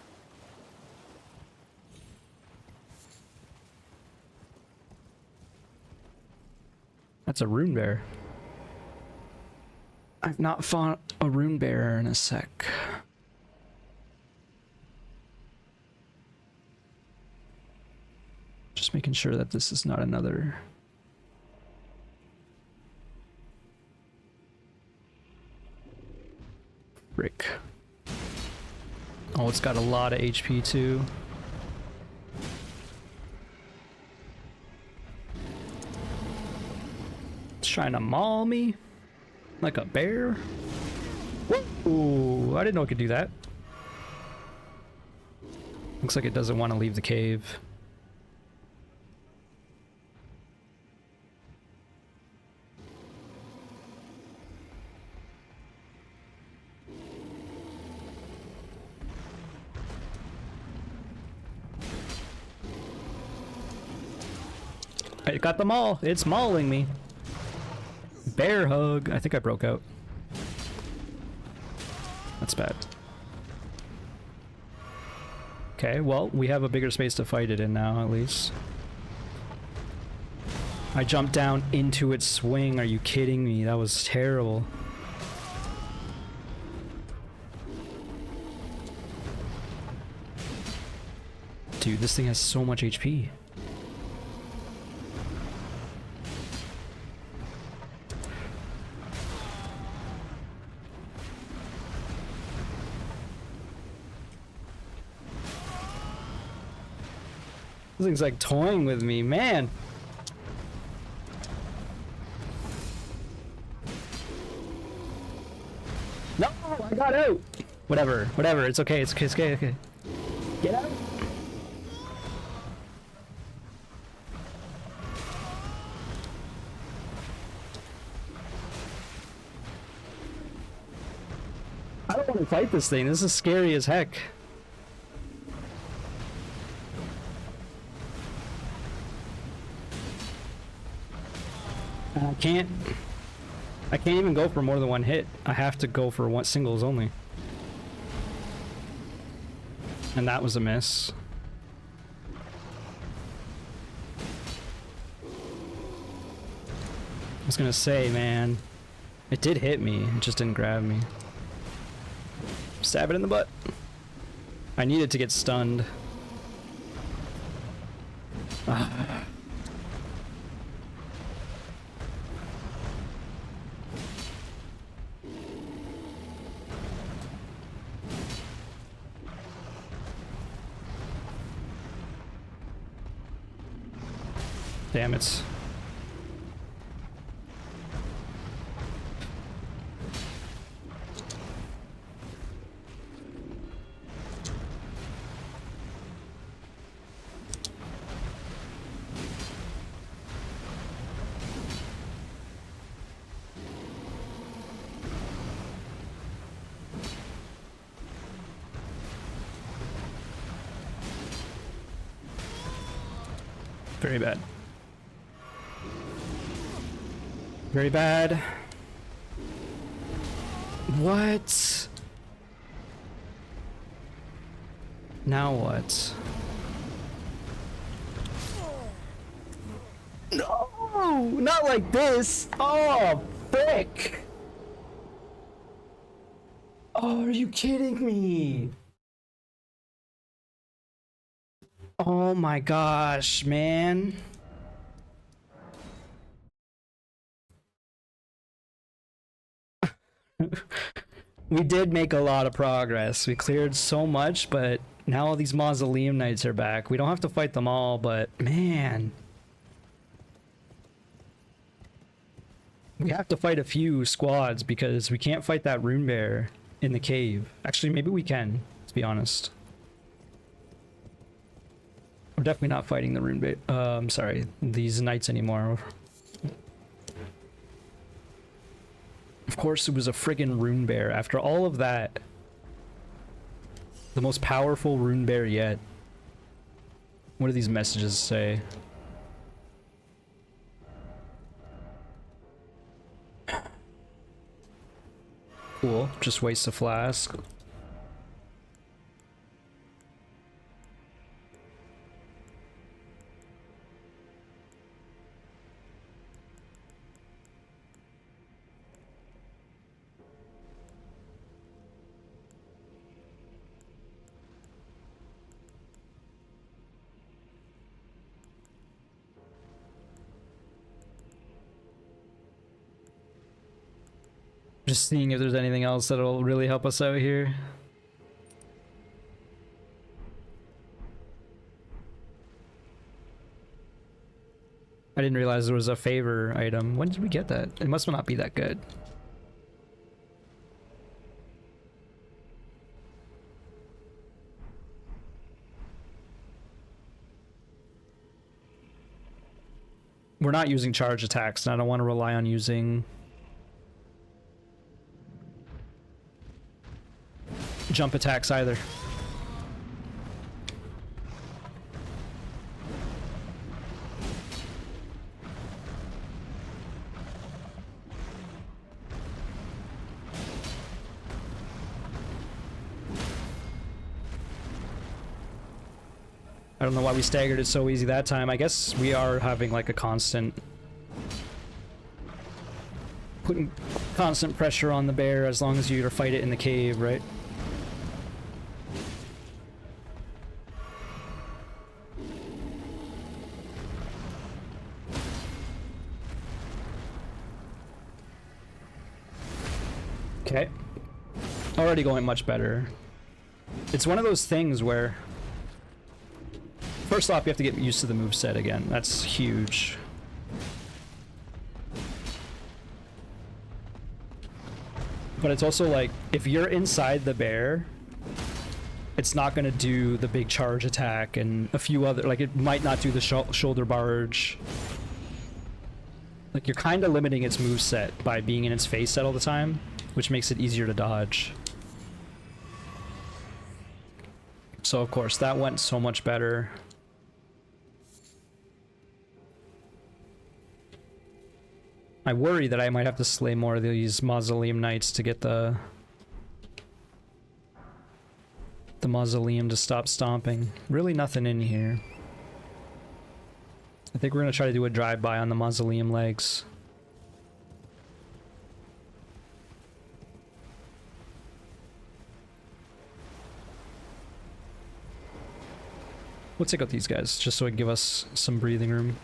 S1: That's a rune bear. I've not fought a rune bearer in a sec. Just making sure that this is not another... Frick. Oh, it's got a lot of HP too. It's trying to maul me. Like a bear? Ooh, I didn't know it could do that. Looks like it doesn't want to leave the cave. I got them all. It's mauling me. Bear hug. I think I broke out. That's bad. Okay, well, we have a bigger space to fight it in now, at least. I jumped down into its swing. Are you kidding me? That was terrible. Dude, this thing has so much HP. This thing's like toying with me, man. No, I got out. Whatever, whatever. It's okay. It's okay. It's okay. Okay. Get out. I don't want to fight this thing. This is scary as heck. I can't even go for more than one hit. I have to go for one singles only. And that was a miss. I was gonna say, man, it did hit me, it just didn't grab me. Stab it in the butt. I needed to get stunned. Ah. Damn it. Very bad. Very bad. What? Now what? No! Not like this! Oh, frick! Oh, are you kidding me? Oh my gosh, man. We did make a lot of progress. We cleared so much, but now all these Mausoleum Knights are back. We don't have to fight them all, but man. We have to fight a few squads because we can't fight that rune bear in the cave. Actually, maybe we can, to be honest. We're definitely not fighting the rune bear. Sorry, these knights anymore. Of course it was a friggin' rune bear. After all of that, the most powerful rune bear yet. What do these messages say? Cool, just waste a flask. Just seeing if there's anything else that'll really help us out here. I didn't realize there was a favor item. When did we get that? It must not be that good. We're not using charge attacks, and I don't want to rely on using jump attacks either. I don't know why we staggered it so easy that time. I guess we are having like a constant... putting constant pressure on the bear as long as you fight it in the cave, right? Okay. Already going much better. It's one of those things where... First off, you have to get used to the moveset again. That's huge. But it's also like, if you're inside the bear, it's not going to do the big charge attack and a few other... Like, it might not do the shoulder barge. Like, you're kind of limiting its moveset by being in its face set all the time, which makes it easier to dodge. So, of course, that went so much better. I worry that I might have to slay more of these Mausoleum Knights to get the Mausoleum to stop stomping. Really nothing in here. I think we're gonna try to do a drive-by on the Mausoleum legs. We'll take out these guys just so it can give us some breathing room.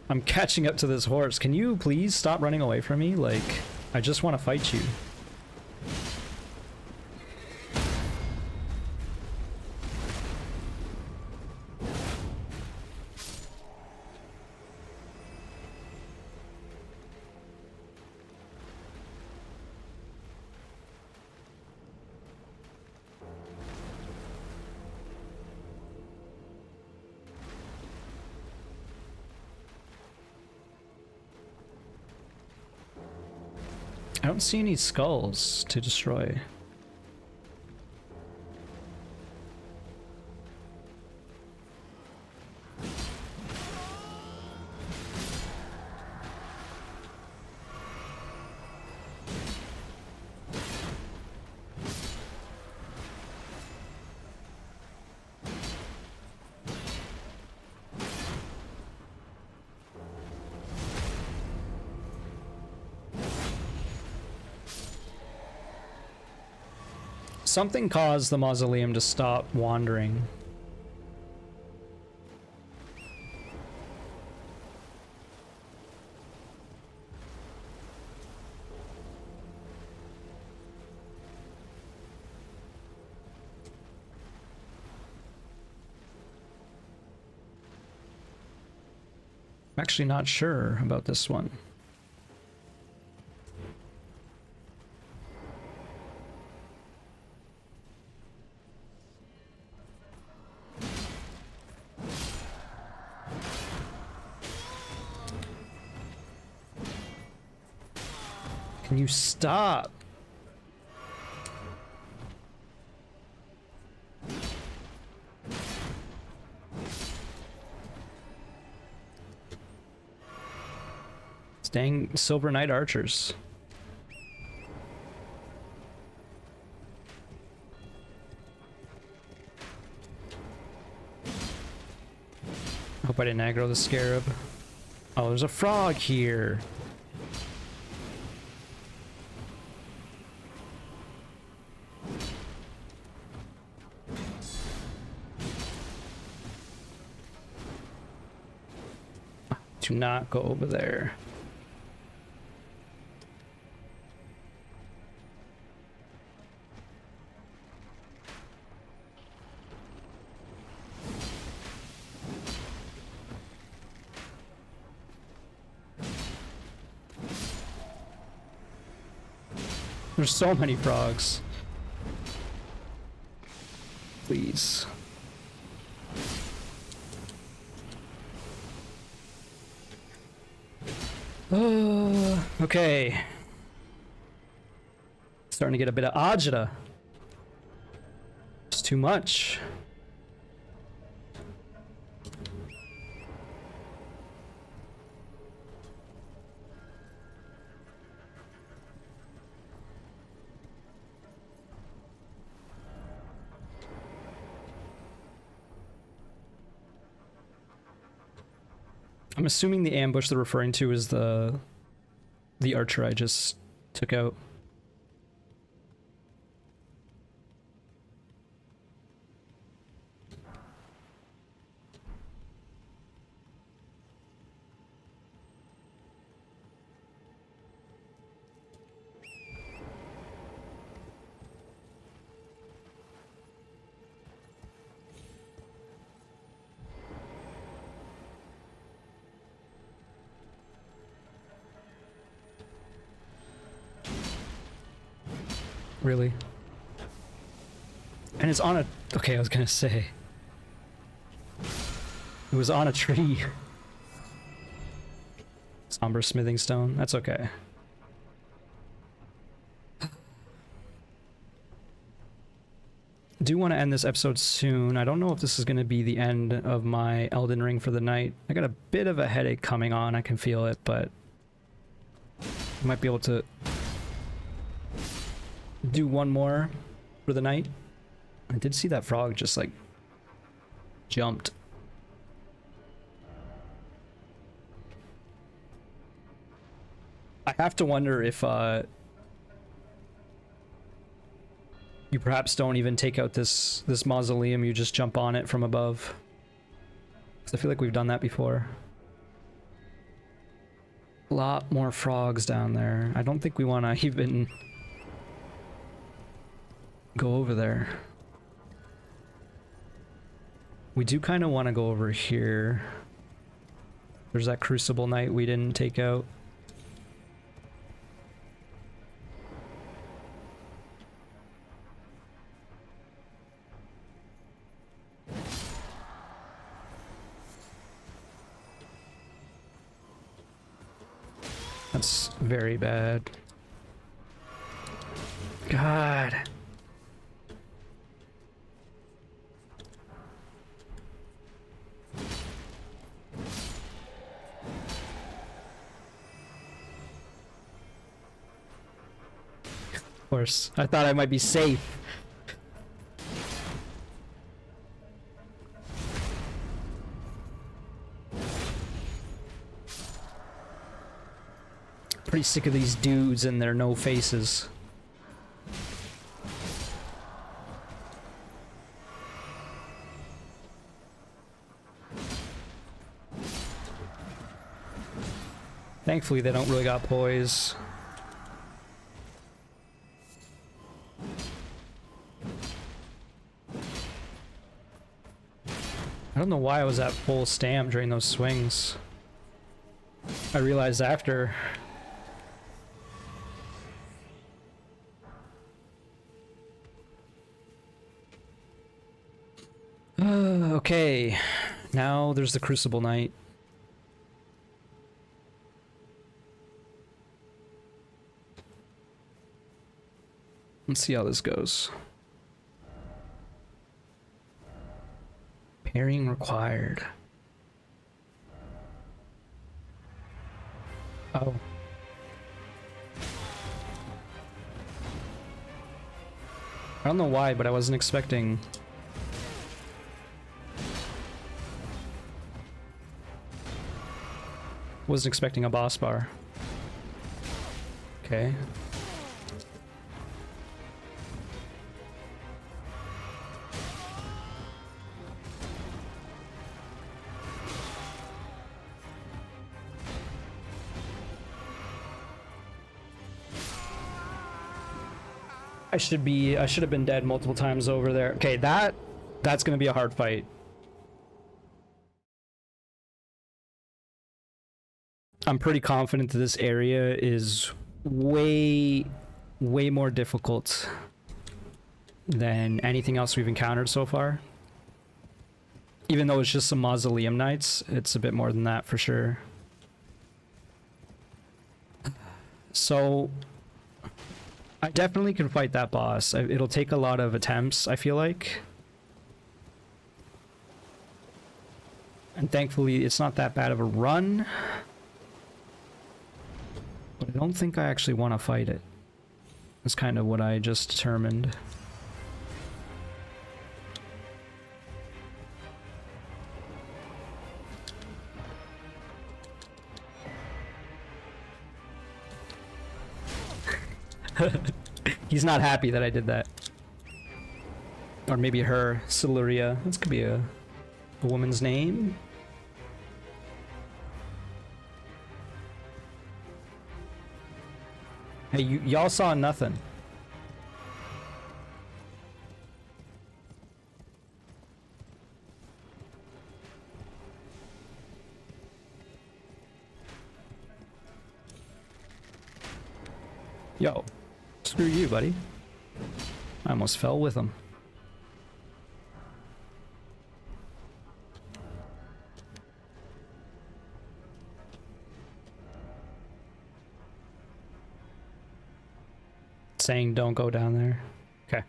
S1: I'm catching up to this horse. Can you please stop running away from me? Like, I just want to fight you. I don't see any skulls to destroy. Something caused the mausoleum to stop wandering. I'm actually not sure about this one. Can you stop? Dang Silver Knight archers. Hope I didn't aggro the scarab. Oh, there's a frog here. Do not go over there. There's so many frogs. Please. Okay. Starting to get a bit of agita. It's too much. I'm assuming the ambush they're referring to is the archer I just took out. Really? And it's on a... Okay, I was gonna say. It was on a tree. Somber smithing stone. That's okay. I do want to end this episode soon. I don't know if this is going to be the end of my Elden Ring for the night. I got a bit of a headache coming on. I can feel it, but I might be able to do one more for the night. I did see that frog just like jumped. I have to wonder if You perhaps don't even take out this mausoleum, you just jump on it from above. 'Cause I feel like we've done that before. A lot more frogs down there. I don't think we want to even go over there. We do kind of want to go over here. There's that Crucible Knight we didn't take out. That's very bad. God. Of course, I thought I might be safe. Pretty sick of these dudes and their no faces. Thankfully, they don't really got poise. I don't know why I was at full stam during those swings. I realized after. Okay, now there's the Crucible Knight. Let's see how this goes. Parrying required. Oh. I don't know why, but I wasn't expecting... Wasn't expecting a boss bar. Okay. I should have been dead multiple times over there. Okay, that's gonna be a hard fight. I'm pretty confident that this area is way more difficult than anything else we've encountered so far. Even though it's just some mausoleum knights, it's a bit more than that for sure. So I definitely can fight that boss. It'll take a lot of attempts, I feel like. And thankfully it's not that bad of a run. But I don't think I actually want to fight it. That's kind of what I just determined. He's not happy that I did that. Or maybe her, Siluria. This could be a woman's name. Hey, y'all saw nothing. Yo, screw you, buddy. I almost fell with him. Saying don't go down there. Okay.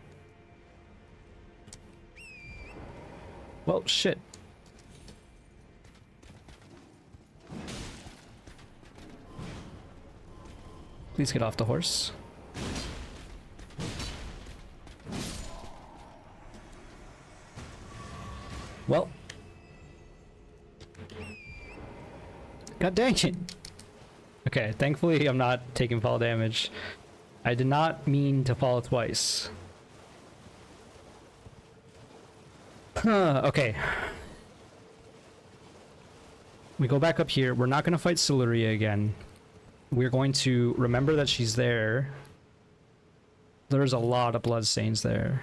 S1: Well, shit. Please get off the horse. Well. God dang it. Okay, thankfully I'm not taking fall damage. I did not mean to fall twice. Okay. We go back up here. We're not going to fight Siluria again. We're going to remember that she's there. There's a lot of bloodstains there.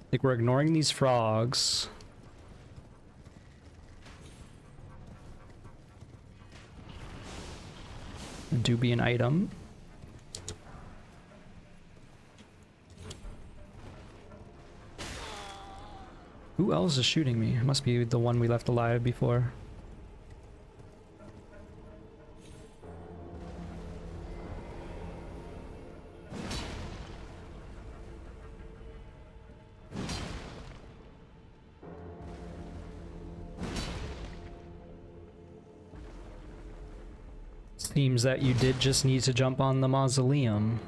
S1: I think we're ignoring these frogs. Do be an item. Who else is shooting me? It must be the one we left alive before. Seems that you did just need to jump on the mausoleum.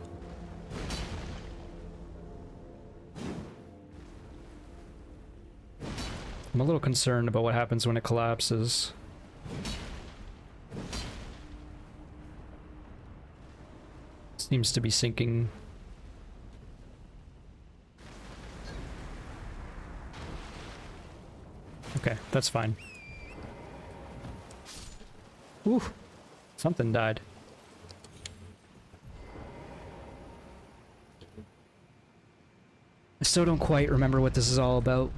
S1: I'm a little concerned about what happens when it collapses. Seems to be sinking. Okay, that's fine. Ooh, something died. I still don't quite remember what this is all about.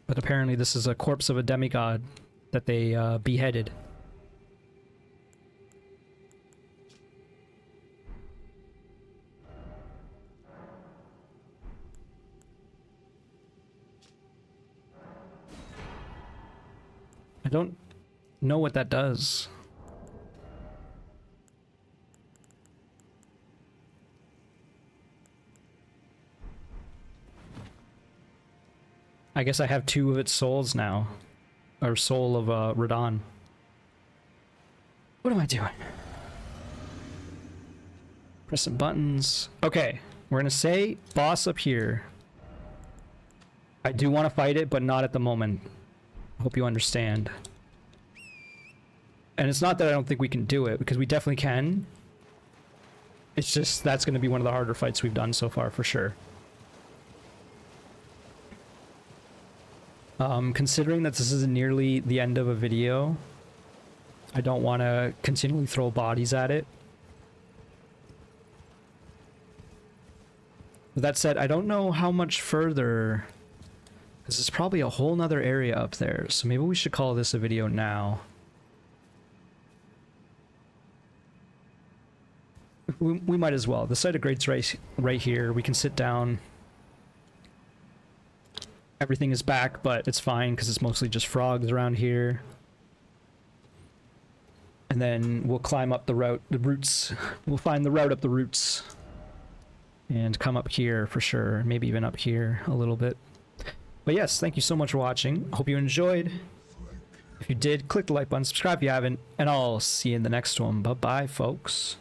S1: But apparently this is a corpse of a demigod that they beheaded. I don't know what that does. I guess I have two of its souls now. Or soul of Radon. What am I doing? Pressing buttons. Okay, we're gonna say boss up here. I do want to fight it, but not at the moment. Hope you understand. And it's not that I don't think we can do it, because we definitely can. It's just that's going to be one of the harder fights we've done so far, for sure. Considering that this is nearly the end of a video, I don't want to continually throw bodies at it. With that said, I don't know how much further, because it's probably a whole nother area up there, so maybe we should call this a video now. We might as well. The site of Great's right here. We can sit down. Everything is back, but it's fine because it's mostly just frogs around here. And then we'll climb up the roots. We'll find the route up the roots. And come up here for sure. Maybe even up here a little bit. But yes, thank you so much for watching. Hope you enjoyed. If you did, click the like button, subscribe if you haven't, and I'll see you in the next one. Bye-bye, folks.